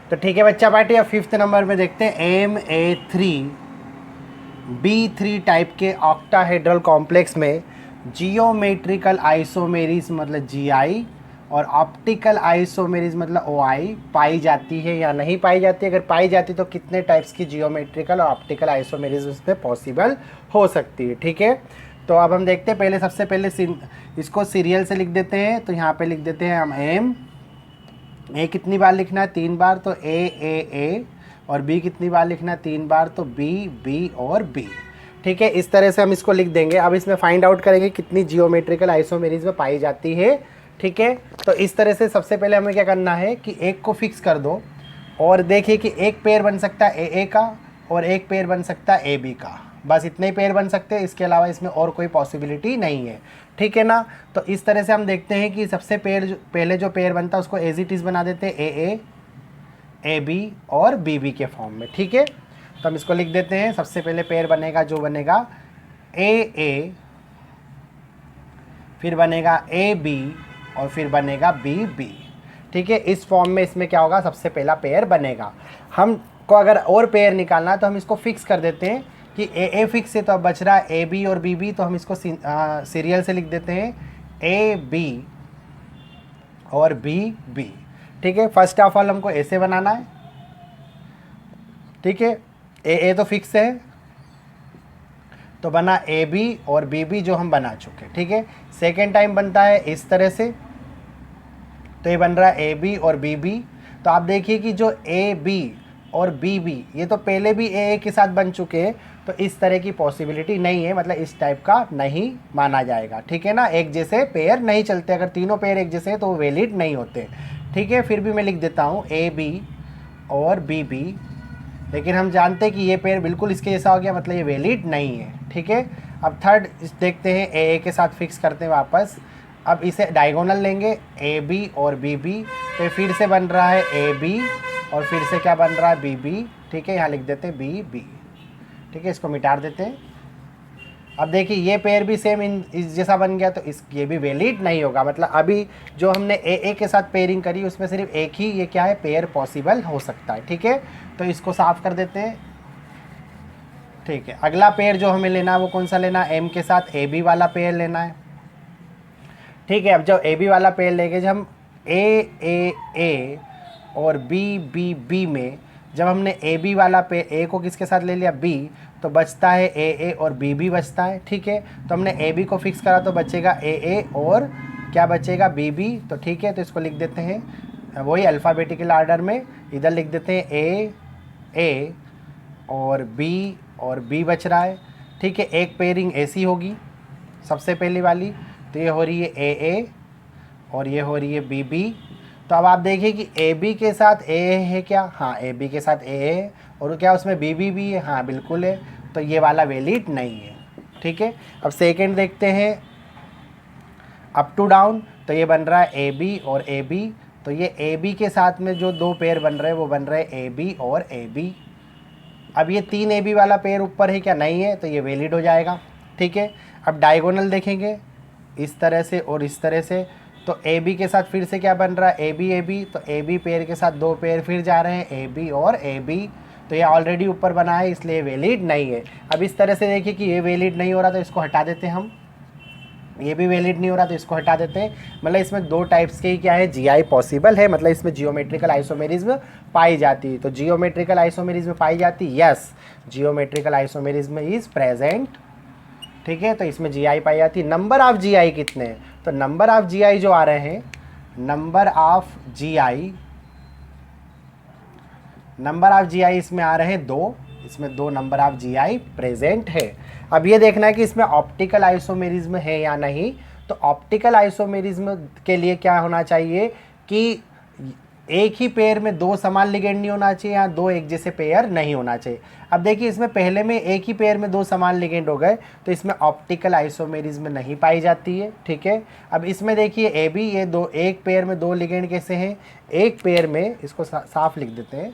S1: तो ठीक है बच्चा पार्टी, अब फिफ्थ नंबर में देखते हैं MA3B3 टाइप के ऑक्टाहेड्रल कॉम्प्लेक्स में जियोमेट्रिकल आइसोमेरिज्म मतलब GI और ऑप्टिकल आइसोमेरिज्म मतलब OI पाई जाती है या नहीं पाई जाती है। अगर पाई जाती तो कितने टाइप्स की जियोमेट्रिकल और ऑप्टिकल आइसोमेरिज्म इसमें पॉसिबल हो सकती है। ठीक है, तो अब हम देखते हैं पहले, सबसे पहले इसको सीरियल से लिख देते हैं। तो यहाँ पे लिख देते हैं हम A कितनी बार लिखना है, 3 बार, तो A और B कितनी बार लिखना है, 3 बार, तो B और B। ठीक है, इस तरह से हम इसको लिख देंगे। अब इसमें फाइंड आउट करेंगे कितनी जियोमेट्रिकल आइसोमेरिज्म पाई जाती है। ठीक है, तो इस तरह से सबसे पहले हमें क्या करना है कि एक को फिक्स कर दो और देखिए कि एक पेयर बन सकता है AA का और एक पेयर बन सकता है AB का, बस इतने ही पेयर बन सकते हैं, इसके अलावा इसमें और कोई पॉसिबिलिटी नहीं है। ठीक है ना, तो इस तरह से हम देखते हैं कि सबसे पहले जो पेयर बनता है उसको एज इट इज़ बना देते हैं AA, AB और BB के फॉर्म में। ठीक है, तो हम इसको लिख देते हैं। सबसे पहले पेयर बनेगा जो बनेगा AA, फिर बनेगा AB और फिर बनेगा BB। ठीक है, इस फॉर्म में इसमें क्या होगा, सबसे पहला पेयर बनेगा। हमको अगर और पेयर निकालना है तो हम इसको फिक्स कर देते हैं कि AA फिक्स है, तो अब बच रहा है AB और BB, तो हम इसको सीरियल से लिख देते हैं AB और BB। ठीक है, फर्स्ट ऑफ ऑल हमको ऐसे बनाना है। ठीक है, AA तो फिक्स है तो बना AB और BB जो हम बना चुके। ठीक है, सेकेंड टाइम बनता है इस तरह से, तो ये बन रहा है AB और BB। तो आप देखिए कि जो AB और BB ये तो पहले भी AA के साथ बन चुके हैं, तो इस तरह की पॉसिबिलिटी नहीं है, मतलब इस टाइप का नहीं माना जाएगा। ठीक है ना, एक जैसे पेयर नहीं चलते, अगर तीनों पेयर एक जैसे तो वो वैलिड नहीं होते। ठीक है, फिर भी मैं लिख देता हूँ AB और BB, लेकिन हम जानते हैं कि ये पेयर बिल्कुल इसके जैसा हो गया, मतलब ये वैलिड नहीं है। ठीक है, अब थर्ड देखते हैं, AA के साथ फिक्स करते हैं वापस। अब इसे डायगोनल लेंगे AB और BB, तो फिर से बन रहा है AB और फिर से क्या बन रहा है BB। ठीक है, यहाँ लिख देते हैं BB। ठीक है, इसको मिटा देते हैं। अब देखिए ये पेयर भी सेम इस जैसा बन गया, तो ये भी वैलिड नहीं होगा। मतलब अभी जो हमने AA के साथ पेयरिंग करी उसमें सिर्फ एक ही ये क्या है, पेयर पॉसिबल हो सकता है। ठीक है, तो इसको साफ कर देते हैं। ठीक है, अगला पेयर जो हमें लेना है वो कौन सा लेना है, M के साथ AB वाला पेयर लेना है। ठीक है, अब जब AB वाला पेयर लेंगे, जब हम A और B में जब हमने AB वाला पेयर A को किसके साथ ले लिया, B, तो बचता है AA और BB बचता है। ठीक है, तो हमने AB को फिक्स करा तो बचेगा AA और क्या बचेगा, BB। तो ठीक है, तो इसको लिख देते हैं वही अल्फ़ाबेटिकल ऑर्डर में, इधर लिख देते हैं A और B बच रहा है। ठीक है, एक पेयरिंग ऐसी होगी सबसे पहली वाली, तो ये हो रही है AA और ये हो रही है BB। तो अब आप देखिए कि AB के साथ AA है क्या, हाँ AB के साथ AA है, और क्या उसमें BB भी है, हाँ बिल्कुल है, तो ये वाला वैलिड नहीं है। ठीक है, अब सेकंड देखते हैं अप टू डाउन, तो ये बन रहा है AB और AB, तो ये AB के साथ में जो दो पेयर बन रहे हैं वो बन रहे हैं AB और AB। अब ये 3 AB वाला पेयर ऊपर है क्या, नहीं है, तो ये वैलिड हो जाएगा। ठीक है, अब डायगोनल देखेंगे इस तरह से और इस तरह से, तो AB के साथ फिर से क्या बन रहा है, AB, तो AB पेयर के साथ दो पेयर फिर जा रहे हैं AB और AB, तो ये ऑलरेडी ऊपर बना है इसलिए वैलिड नहीं है। अब इस तरह से देखिए कि ये वैलिड नहीं हो रहा तो इसको हटा देते हैं हम, ये भी वैलिड नहीं हो रहा तो इसको हटा देते हैं। मतलब इसमें दो टाइप्स के क्या है, GI पॉसिबल है, मतलब इसमें जियोमेट्रिकल आइसोमेरिज्म पाई जाती है। तो जियोमेट्रिकल आइसोमेरिज्म पाई जाती है, yes geometrical isomerism is present. ठीक है, तो इसमें GI पाई जाती है। नंबर ऑफ GI कितने हैं, तो नंबर ऑफ GI जो आ रहे हैं, नंबर ऑफ GI इसमें आ रहे हैं 2, इसमें 2 नंबर ऑफ GI प्रेजेंट है। अब ये देखना है कि इसमें ऑप्टिकल आइसोमेरिज्म है या नहीं। तो ऑप्टिकल आइसोमेरिज्म के लिए क्या होना चाहिए कि एक ही पेयर में दो समान लिगेंड नहीं होना चाहिए या दो एक जैसे पेयर नहीं होना चाहिए। अब देखिए इसमें पहले में एक ही पेयर में दो समान लिगेंड हो गए तो इसमें ऑप्टिकल आइसोमेरिज्म नहीं पाई जाती है, ठीक है। अब इसमें देखिए ए बी, ये दो एक पेयर में दो लिगेंड कैसे हैं, एक पेयर में, इसको साफ लिख देते हैं,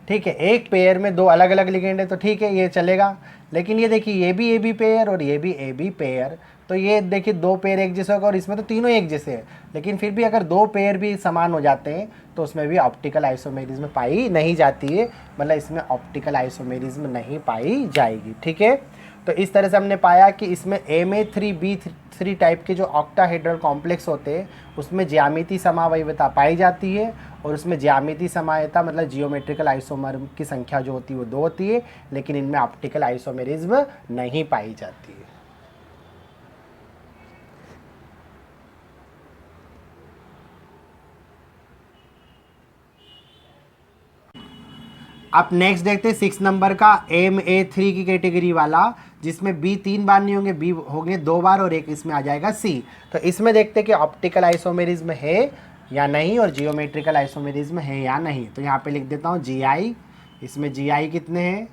S1: ठीक है, एक पेयर में दो अलग अलग लिगेंड है तो ठीक है ये चलेगा। लेकिन ये देखिए ये भी ए बी पेयर और ये भी ए बी पेयर, तो ये देखिए दो पेयर एक जैसे होगा और इसमें तो तीनों एक जैसे हैं, लेकिन फिर भी अगर दो पेयर भी समान हो जाते हैं तो उसमें भी ऑप्टिकल आइसोमेरिज्म पाई नहीं जाती है, मतलब इसमें ऑप्टिकल आइसोमेरिज्म नहीं पाई जाएगी, ठीक है। तो इस तरह से हमने पाया कि इसमें Ma3B3 टाइप के जो ऑक्टाहेड्रल कॉम्प्लेक्स होते हैं उसमें ज्यामिति समावयवता पाई जाती है, और उसमें ज्यामिति समायता मतलब जियोमेट्रिकल आइसोमर की संख्या जो होती है वो 2 होती है, लेकिन इनमें ऑप्टिकल आइसोमेरिज्म नहीं पाई जाती है। अब नेक्स्ट देखते हैं 6 नंबर का Ma3 की कैटेगरी वाला, जिसमें बी 3 बार नहीं होंगे, बी होंगे 2 बार और एक इसमें आ जाएगा सी। तो इसमें देखते हैं कि ऑप्टिकल आइसोमेरिज्म है या नहीं और जियोमेट्रिकल आइसोमेरिज्म है या नहीं। तो यहाँ पे लिख देता हूँ GI, इसमें GI कितने हैं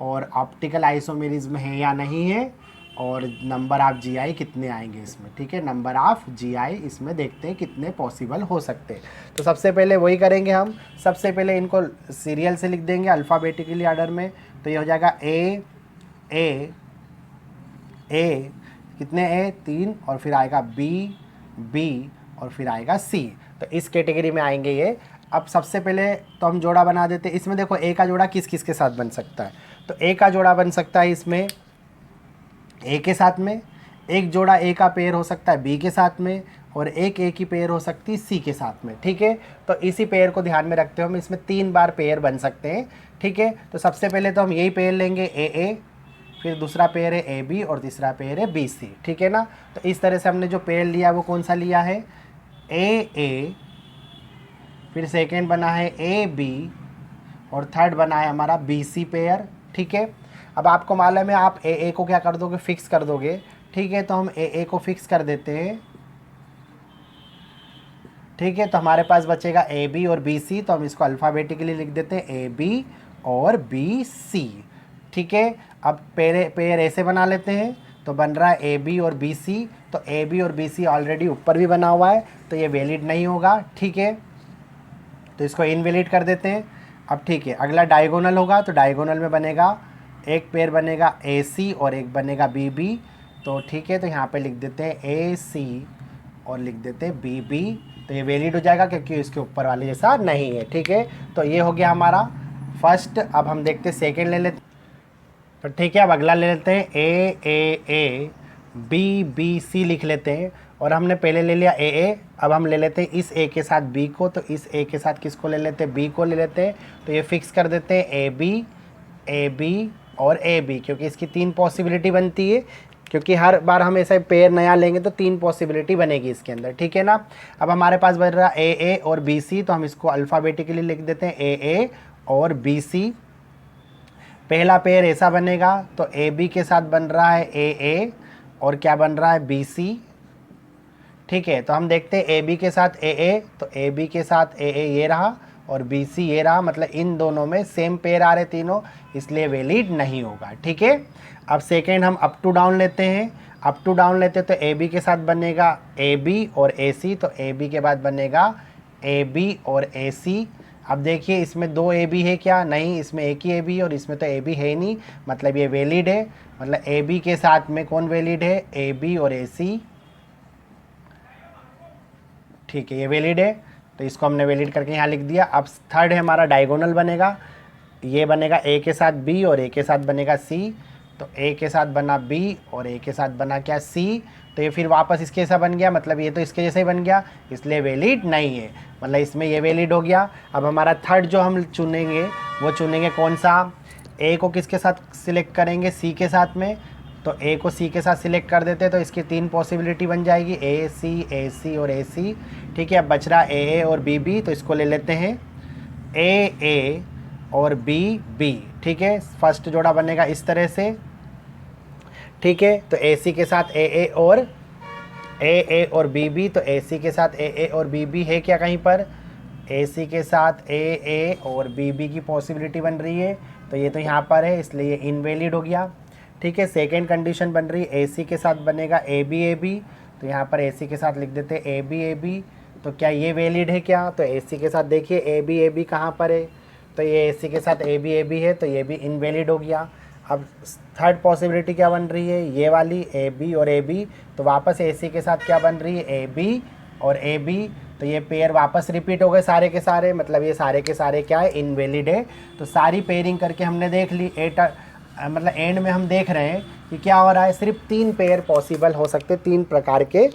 S1: और ऑप्टिकल आइसोमेरिज्म है या नहीं है, और नंबर ऑफ GI कितने आएंगे इसमें, ठीक है। नंबर ऑफ GI इसमें देखते हैं कितने पॉसिबल हो सकते हैं। तो सबसे पहले वही करेंगे हम, सबसे पहले इनको सीरियल से लिख देंगे अल्फ़ाबेटिकली ऑर्डर में। तो ये हो जाएगा ए ए ए, कितने ए 3, और फिर आएगा बी बी और फिर आएगा सी। तो इस कैटेगरी में आएंगे ये। अब सबसे पहले तो हम जोड़ा बना देते हैं। इसमें देखो ए का जोड़ा किस किस के साथ बन सकता है, तो ए का जोड़ा बन सकता है इसमें ए के साथ में, एक जोड़ा ए का पेयर हो सकता है बी के साथ में, और एक ए की पेयर हो सकती है सी के साथ में, ठीक है। तो इसी पेयर को ध्यान में रखते हुए हम इसमें 3 बार पेयर बन सकते हैं, ठीक है। तो सबसे पहले तो हम यही पेयर लेंगे ए, फिर दूसरा पेयर है ए बी और तीसरा पेयर है बी सी, ठीक है ना। तो इस तरह से हमने जो पेयर लिया वो कौन सा लिया है, ए, फिर सेकेंड बना है ए बी और थर्ड बना है हमारा बी सी पेयर, ठीक है। अब आपको मालूम है आप ए को क्या कर दोगे, फिक्स कर दोगे, ठीक है। तो हम ए को फिक्स कर देते हैं, ठीक है। तो हमारे पास बचेगा ए बी और बी सी, तो हम इसको अल्फ़ाबेटिकली लिख देते हैं ए बी और बी सी, ठीक है। अब पेयर ऐसे बना लेते हैं, तो बन रहा है ए बी और बी सी। तो ए बी और बी सी ऑलरेडी ऊपर भी बना हुआ है तो ये वैलिड नहीं होगा, ठीक है। तो इसको इनवैलिड कर देते हैं। अब ठीक है, अगला डायगोनल होगा, तो डायगोनल में बनेगा एक पेयर बनेगा ए सी और एक बनेगा बी बी। तो ठीक है, तो यहाँ पे लिख देते हैं ए सी और लिख देते हैं बी बी। तो ये वैलिड हो जाएगा क्योंकि इसके ऊपर वाले जैसा नहीं है, ठीक है। तो ये हो गया हमारा फर्स्ट। अब हम देखते हैं सेकेंड ले लेते, तो ठीक है। अब अगला ले लेते हैं ए बी बी सी लिख लेते हैं, और हमने पहले ले लिया ए। अब हम ले लेते हैं इस ए के साथ बी को, तो इस ए के साथ किसको ले लेते हैं, बी को ले लेते हैं। तो ये फिक्स कर देते हैं ए बी और ए बी, क्योंकि इसकी 3 पॉसिबिलिटी बनती है, क्योंकि हर बार हम ऐसा पेयर नया लेंगे तो 3 पॉसिबिलिटी बनेगी इसके अंदर, ठीक है ना। अब हमारे पास बन रहा है ए और बी सी, तो हम इसको अल्फ़ाबेटिकली लिख देते हैं ए और बी सी। पहला पेयर ऐसा बनेगा, तो ए बी के साथ बन रहा है ए और क्या बन रहा है बी सी, ठीक है। तो हम देखते हैं ए बी के साथ ए, तो ए बी के साथ ए ये रहा और बी सी ये रहा, मतलब इन दोनों में सेम पेयर आ रहे तीनों, इसलिए वैलिड नहीं होगा, ठीक है। अब सेकेंड हम अप टू डाउन लेते हैं, अप टू डाउन लेते हैं तो ए बी के साथ बनेगा ए बी और ए सी, तो ए बी के बाद बनेगा ए बी और ए सी। अब देखिए इसमें 2 ए बी है क्या, नहीं, इसमें एक ही ए बी और इसमें तो ए बी है ही नहीं, मतलब ये वैलिड है। मतलब ए बी के साथ में कौन वैलिड है, ए बी और ए सी, ठीक है, ये वैलिड है। तो इसको हमने वैलिड करके यहाँ लिख दिया। अब थर्ड है हमारा डायगोनल बनेगा, ये बनेगा ए के साथ बी और ए के साथ बनेगा सी। तो ए के साथ बना बी और ए के साथ बना क्या, सी। तो ये फिर वापस इसके जैसा बन गया, मतलब ये तो इसके जैसा ही बन गया, इसलिए वैलिड नहीं है, मतलब इसमें ये वैलिड हो गया। अब हमारा थर्ड जो हम चुनेंगे वो चुनेंगे कौन सा, ए को किसके साथ सिलेक्ट करेंगे, सी के साथ में। तो ए को सी के साथ सिलेक्ट कर देते हैं, तो इसकी 3 पॉसिबिलिटी बन जाएगी ए सी और ए सी, ठीक है। अब बच रहा ए और बी बी, तो इसको ले लेते हैं ए और बी बी, ठीक है। फर्स्ट जोड़ा बनेगा इस तरह से, ठीक है। तो ए सी के साथ ए और ए और बी तो ए सी के साथ ए और बी है क्या कहीं पर, ए सी के साथ ए और बी की पॉसिबिलिटी बन रही है, तो ये तो यहाँ पर है इसलिए इनवैलिड हो गया। ठीक है, सेकेंड कंडीशन बन रही है ए सी के साथ बनेगा ए बी, तो यहाँ पर ए सी के साथ लिख देते हैं ए बी, तो क्या ये वैलिड है क्या, तो ए सी के साथ देखिए ए बी कहाँ पर है, तो ये ए सी के साथ ए बी है, तो ये भी इनवैलिड हो गया। अब थर्ड पॉसिबिलिटी क्या बन रही है, ये वाली ए बी और ए बी, तो वापस ए सी के साथ क्या बन रही है ए बी और ए बी, तो ये पेयर वापस रिपीट हो गए सारे के सारे, मतलब ये सारे के सारे क्या है, इनवैलिड है। तो सारी पेयरिंग करके हमने देख ली, मतलब एंड में हम देख रहे हैं कि क्या हो रहा है, सिर्फ 3 पेयर पॉसिबल हो सकते, 3 प्रकार के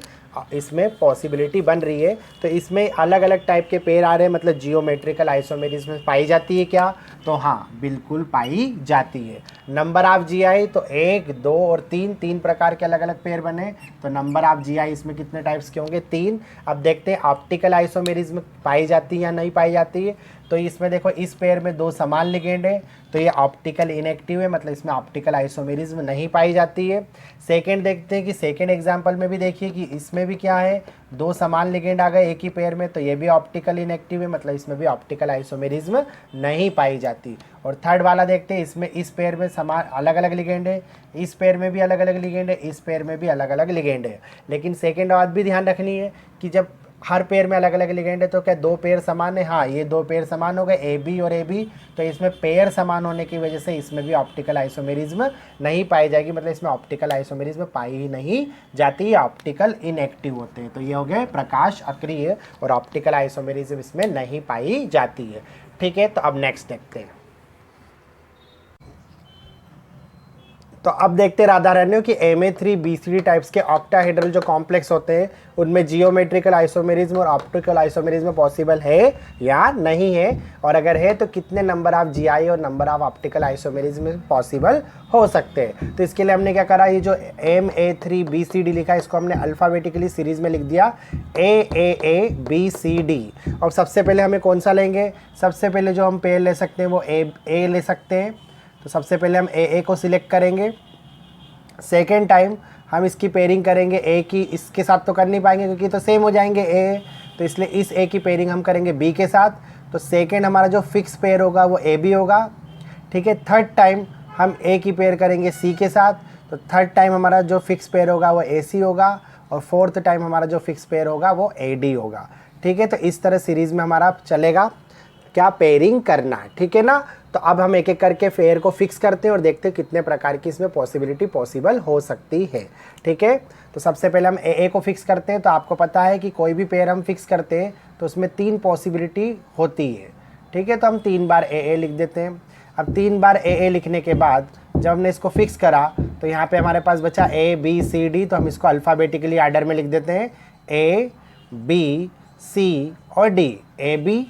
S1: इसमें पॉसिबिलिटी बन रही है। तो इसमें अलग अलग टाइप के पेयर आ रहे हैं, मतलब जियोमेट्रिकल आइसोमेरिज्म पाई जाती है क्या, तो हाँ बिल्कुल पाई जाती है। नंबर ऑफ जीआई तो 1, 2 और 3 प्रकार के अलग अलग पेयर बने, तो नंबर ऑफ जीआई इसमें कितने टाइप्स के होंगे, 3। अब देखते हैं ऑप्टिकल आइसोमेरिज्म पाई जाती है या नहीं पाई जाती है। तो इसमें देखो इस पेयर में 2 समान लिगेंड है, तो ये ऑप्टिकल इनएक्टिव है, मतलब इसमें ऑप्टिकल आइसोमेरिज्म नहीं पाई जाती है। सेकेंड देखते हैं कि सेकेंड एग्जाम्पल में भी देखिए कि इसमें भी क्या है, 2 समान लिगेंड आ गए एक ही पेयर में, तो ये भी ऑप्टिकल इनएक्टिव है, मतलब इसमें भी ऑप्टिकल आइसोमेरिज्म नहीं पाई जाती। और थर्ड वाला देखते हैं, इसमें इस पेयर में समान अलग अलग लिगेंड है, इस पेयर में भी अलग अलग लिगेंड है, इस पेयर में भी अलग अलग लिगेंड है। लेकिन सेकेंड बात भी ध्यान रखनी है कि जब हर पेयर में अलग अलग लिगेंड है तो क्या 2 पेयर समान है, हाँ ये 2 पेयर समान हो गए ए बी और ए बी, तो इसमें पेयर समान होने की वजह से इसमें भी ऑप्टिकल आइसोमेरिज्म नहीं पाई जाएगी, मतलब इसमें ऑप्टिकल आइसोमेरिज्म पाई ही नहीं जाती है, ऑप्टिकल इनएक्टिव होते हैं। तो ये हो गए प्रकाश अक्रिय और ऑप्टिकल आइसोमेरिज्म इसमें नहीं पाई जाती है। ठीक है, तो अब नेक्स्ट देखते हैं। तो अब देखते राधारण्यों कि Ma3BCD टाइप्स के ऑक्टाहेड्रल जो कॉम्प्लेक्स होते हैं उनमें जियोमेट्रिकल आइसोमेरिज्म और ऑप्टिकल आइसोमेरिज्म पॉसिबल है या नहीं है, और अगर है तो कितने नंबर ऑफ जीआई और number of optical isomerism possible हो सकते हैं। तो इसके लिए हमने क्या करा, ये जो Ma3BCD लिखा है इसको हमने अल्फ़ाबेटिकली सीरीज में लिख दिया AAABCD। और सबसे पहले हमें कौन सा लेंगे, सबसे पहले जो हम पेयर ले सकते हैं वो ए ले सकते हैं, तो सबसे पहले हम ए को सिलेक्ट करेंगे। सेकेंड टाइम हम इसकी पेयरिंग करेंगे ए की, इसके साथ तो कर नहीं पाएंगे क्योंकि तो सेम हो जाएंगे ए, तो इसलिए इस ए की पेयरिंग हम करेंगे बी के साथ, तो सेकेंड हमारा जो फिक्स पेयर होगा वो ए बी होगा। ठीक है, थर्ड टाइम हम ए की पेयर करेंगे सी के साथ, तो थर्ड टाइम हमारा जो फिक्स पेयर होगा वो ए सी होगा, और फोर्थ टाइम हमारा जो फिक्स पेयर होगा वो ए डी होगा। ठीक है, तो इस तरह सीरीज़ में हमारा चलेगा क्या, पेयरिंग करना है। ठीक है ना, तो अब हम एक एक करके पेयर को फिक्स करते हैं और देखते हैं कितने प्रकार की इसमें पॉसिबिलिटी पॉसिबल हो सकती है। ठीक है, तो सबसे पहले हम ए को फिक्स करते हैं। तो आपको पता है कि कोई भी पेयर हम फिक्स करते हैं तो उसमें 3 पॉसिबिलिटी होती है। ठीक है, तो हम 3 बार ए लिख देते हैं। अब 3 बार ए लिखने के बाद जब हमने इसको फिक्स करा तो यहाँ पे हमारे पास बचा ए बी सी डी, तो हम इसको अल्फ़ाबेटिकली आर्डर में लिख देते हैं ए बी सी और डी, ए बी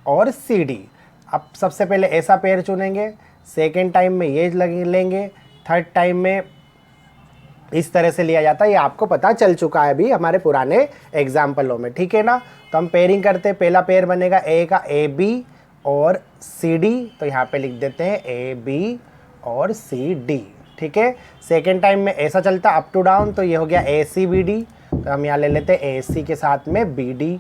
S1: और सी डी। अब सबसे पहले ऐसा पेयर चुनेंगे, सेकेंड टाइम में ये लेंगे, थर्ड टाइम में इस तरह से लिया जाता है, ये आपको पता चल चुका है अभी हमारे पुराने एग्जाम्पलों में। ठीक है ना, तो हम पेयरिंग करते हैं, पहला पेयर बनेगा ए का ए बी और सी डी, तो यहाँ पे लिख देते हैं ए बी और सी डी। ठीक है, सेकेंड टाइम में ऐसा चलता अप टू डाउन, तो ये हो गया ए सी बी डी, तो हम यहाँ ले लेते हैं ए सी के साथ में बी डी।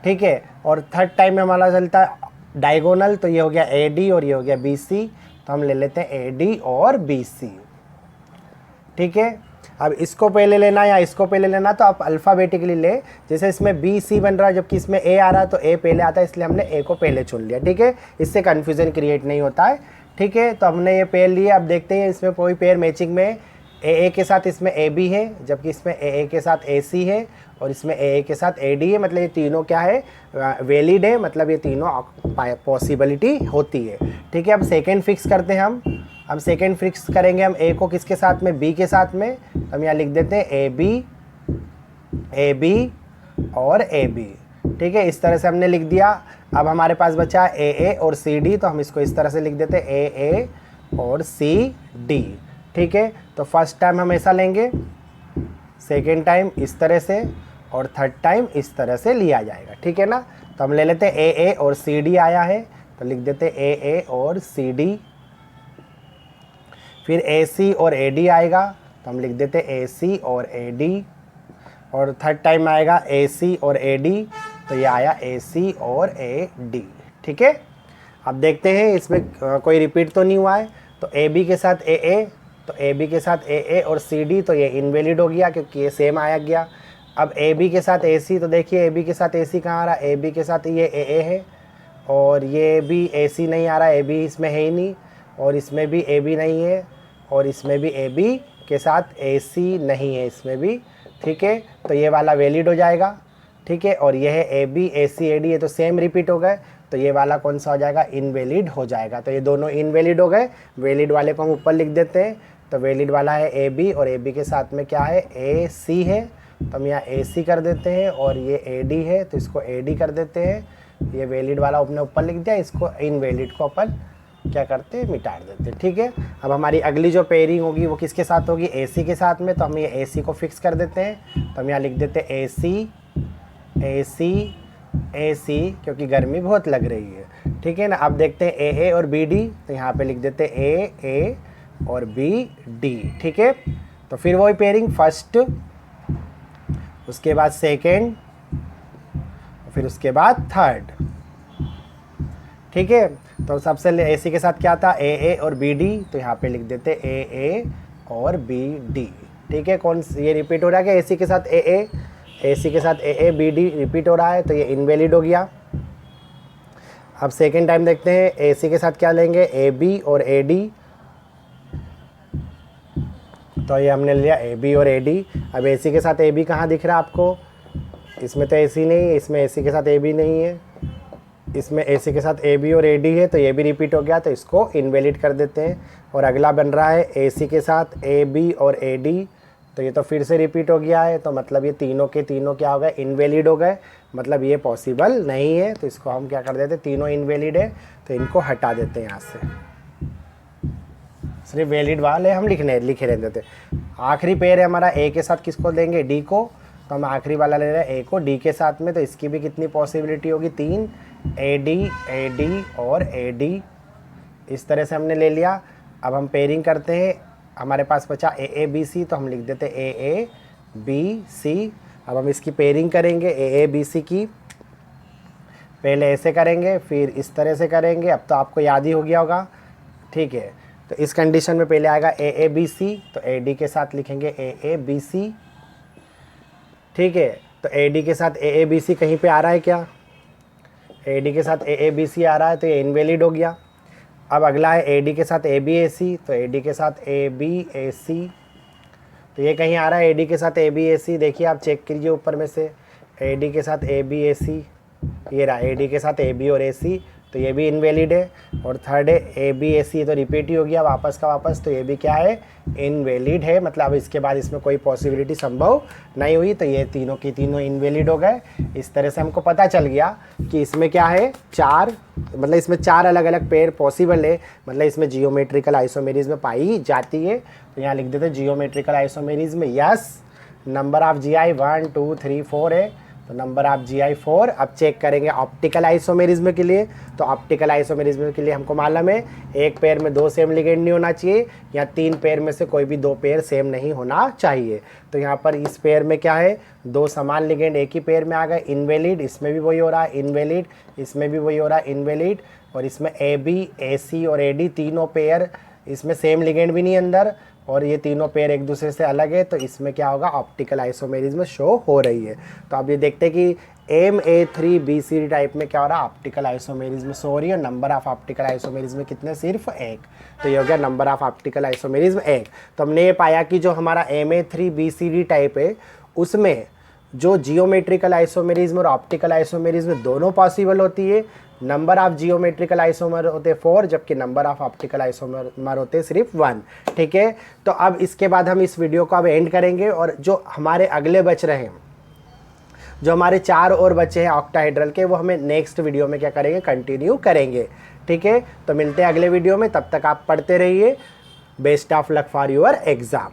S1: ठीक है, और थर्ड टाइम में हमारा चलता है डायगोनल, तो ये हो गया ए डी और ये हो गया बी सी, तो हम ले लेते हैं ए डी और बी सी। ठीक है, अब इसको पहले लेना या इसको पहले लेना तो आप अल्फ़ाबेटिकली ले, जैसे इसमें बी सी बन रहा है जबकि इसमें ए आ रहा है तो ए पहले आता है, इसलिए हमने ए को पहले चुन लिया। ठीक है, इससे कन्फ्यूज़न क्रिएट नहीं होता है। ठीक है, तो हमने ये पेयर लिए। अब देखते हैं इसमें कोई पेयर मैचिंग में ए के साथ इसमें ए बी है, जबकि इसमें ए के साथ ए सी है, और इसमें ए के साथ ए डी है, मतलब ये तीनों क्या है, वैलिड है, मतलब ये तीनों पॉसिबिलिटी होती है। ठीक है, अब सेकेंड फिक्स करते हैं हम सेकेंड फिक्स करेंगे हम ए को किसके साथ में, बी के साथ में, तो हम यहाँ लिख देते हैं ए बी और ए बी। ठीक है, इस तरह से हमने लिख दिया। अब हमारे पास बचा ए और सी डी, तो हम इसको इस तरह से लिख देते हैं ए और सी डी। ठीक है, तो फर्स्ट टाइम हम ऐसा लेंगे, सेकेंड टाइम इस तरह से, और थर्ड टाइम इस तरह से लिया जाएगा। ठीक है ना, तो हम ले लेते हैं ए और सी डी आया है, तो लिख देते हैं ए और सी डी। फिर ए सी और ए डी आएगा, तो हम लिख देते हैं ए सी और ए डी। और थर्ड टाइम आएगा AC और AD, तो ये आया AC और AD। ठीक है, अब देखते हैं इसमें कोई रिपीट तो नहीं हुआ है। तो AB के साथ AA, तो AB के साथ AA और CD, तो ये इनवैलिड हो गया क्योंकि ये सेम आया गया। अब AB के साथ AC, तो देखिए AB के साथ AC कहाँ आ रहा है, AB के साथ ये AA है और ये भी AC नहीं आ रहा है, AB इसमें है ही नहीं, और इसमें भी AB नहीं है, और इसमें भी AB के साथ AC नहीं है इसमें भी। ठीक है, तो ये वाला वैलिड हो जाएगा। ठीक है, और ये है AB AC AD, ये तो सेम रिपीट हो गए, तो ये वाला कौन सा हो जाएगा, इनवैलिड हो जाएगा। तो ये दोनों इनवैलिड हो गए, वैलिड वाले को हम ऊपर लिख देते हैं। तो वैलिड वाला है AB और AB के साथ में क्या है, AC है, तो हम यहाँ AC कर देते हैं, और ये AD है तो इसको AD कर देते हैं। ये वैलिड वाला अपने ऊपर लिख दिया, इसको इनवैलिड को अपन क्या करते हैं, मिटा देते हैं। ठीक है, अब हमारी अगली जो पेयरिंग होगी वो किसके साथ होगी, AC के साथ में। तो हम ये AC को फिक्स कर देते हैं, तो हम यहाँ लिख देते हैं AC AC AC, क्योंकि गर्मी बहुत लग रही है। ठीक है ना, अब देखते हैं AA और BD, तो यहाँ पे लिख देते हैं AA और BD। ठीक है, तो फिर वही पेयरिंग, फर्स्ट, उसके बाद सेकेंड, फिर उसके बाद थर्ड। ठीक है, तो सबसे AC के साथ क्या था, AA और BD, तो यहाँ पे लिख देते AA और BD। ठीक है, कौन ये रिपीट हो रहा है कि AC के साथ AC के साथ AA BD रिपीट हो रहा है, तो ये इनवैलिड हो गया। अब सेकेंड टाइम देखते हैं, AC के साथ क्या लेंगे, AB और AD, तो ये हमने लिया AB और AD। अब AC के साथ AB कहाँ दिख रहा है आपको, इसमें तो AC नहीं है, इसमें AC के साथ AB नहीं है, इसमें AC के साथ AB और AD है, तो ये भी रिपीट हो गया, तो इसको इनवैलिड कर देते हैं। और अगला बन रहा है AC के साथ AB और AD, तो ये तो फिर से रिपीट हो गया है, तो मतलब ये तीनों के तीनों क्या हो गए, इनवैलिड हो गए, मतलब ये पॉसिबल नहीं है। तो इसको हम क्या कर देते हैं, तीनों इनवैलिड है, तो इनको हटा देते हैं यहाँ से, सिर्फ वैलिड वाले हम लिखे रहने देते। आखिरी पेयर है हमारा A के साथ, किसको देंगे, D को, तो हम आखिरी वाला ले रहे हैं A को D के साथ में, तो इसकी भी कितनी पॉसिबिलिटी होगी, 3, AD AD और AD, इस तरह से हमने ले लिया। अब हम पेयरिंग करते हैं, हमारे पास बचा AABC, तो हम लिख देते AABC। अब हम इसकी पेयरिंग करेंगे AABC की, पहले ऐसे करेंगे फिर इस तरह से करेंगे, अब तो आपको याद ही हो गया होगा। ठीक है, तो इस कंडीशन में पहले आएगा AABC, तो AD के साथ लिखेंगे AABC। ठीक है, तो AD के साथ AABC कहीं पे आ रहा है क्या, AD के साथ AABC आ रहा है, तो ये इनवैलिड हो गया। अब अगला है AD के साथ ABAC, तो AD के साथ ABAC, तो ये कहीं आ रहा है AD के साथ ABAC, देखिए आप चेक कीजिए ऊपर में से, AD के साथ ABAC, ये रहा AD के साथ AB और AC, तो ये भी इनवैलिड है। और थर्ड है ABAC, तो रिपीट ही हो गया वापस का वापस, तो ये भी क्या है, इनवैलिड है, मतलब इसके बाद इसमें कोई पॉसिबिलिटी संभव नहीं हुई, तो ये तीनों की तीनों इनवैलिड हो गए। इस तरह से हमको पता चल गया कि इसमें क्या है, 4, मतलब इसमें 4 अलग अलग पेयर पॉसिबल है, मतलब इसमें जियोमेट्रिकल आइसोमेरिज्म पाई जाती है। तो यहाँ लिख देते geometrical isomerism, yes, number of GI 1 2 3 4 है, तो नंबर ऑफ GI 4। अब चेक करेंगे ऑप्टिकल आइसोमेरिज्म के लिए, तो ऑप्टिकल आइसोमेरिज्म के लिए हमको मालूम है एक पेयर में 2 सेम लिगेंड नहीं होना चाहिए, या 3 पेयर में से कोई भी 2 पेयर सेम नहीं होना चाहिए। तो यहाँ पर इस पेयर में क्या है, 2 समान लिगेंड एक ही पेयर में आ गए, इनवैलिड, इसमें भी वही हो रहा है इनवैलिड, इसमें भी वही हो रहा है इनवैलिड, और इसमें AB AC और AD तीनों पेयर, इसमें सेम लिगेंड भी नहीं अंदर, और ये तीनों पेयर एक दूसरे से अलग है, तो इसमें क्या होगा, ऑप्टिकल आइसोमेरिज्म शो हो रही है। तो अब ये देखते हैं कि MA3BC टाइप में क्या हो रहा है, ऑप्टिकल आइसोमेरिज्म शो हो रही है। नंबर ऑफ ऑप्टिकल आइसोमेरिज्म कितने, सिर्फ 1, तो ये हो गया नंबर ऑफ ऑप्टिकल आइसोमेरिज्म 1। तो हमने ये पाया कि जो हमारा MA3BCD टाइप है उसमें जो जियोमेट्रिकल आइसोमेरिज्म और ऑप्टिकल आइसोमेरिज्म दोनों पॉसिबल होती है। नंबर ऑफ जियोमेट्रिकल आइसोमर होते 4, जबकि नंबर ऑफ ऑप्टिकल आइसोमर होते सिर्फ 1। ठीक है, तो अब इसके बाद हम इस वीडियो को अब एंड करेंगे, और जो हमारे अगले बच रहे हैं, जो हमारे 4 और बचे हैं ऑक्टाहेड्रल के, वो हमें नेक्स्ट वीडियो में क्या करेंगे, कंटिन्यू करेंगे। ठीक है, तो मिलते हैं अगले वीडियो में, तब तक आप पढ़ते रहिए। Best of luck for your exam.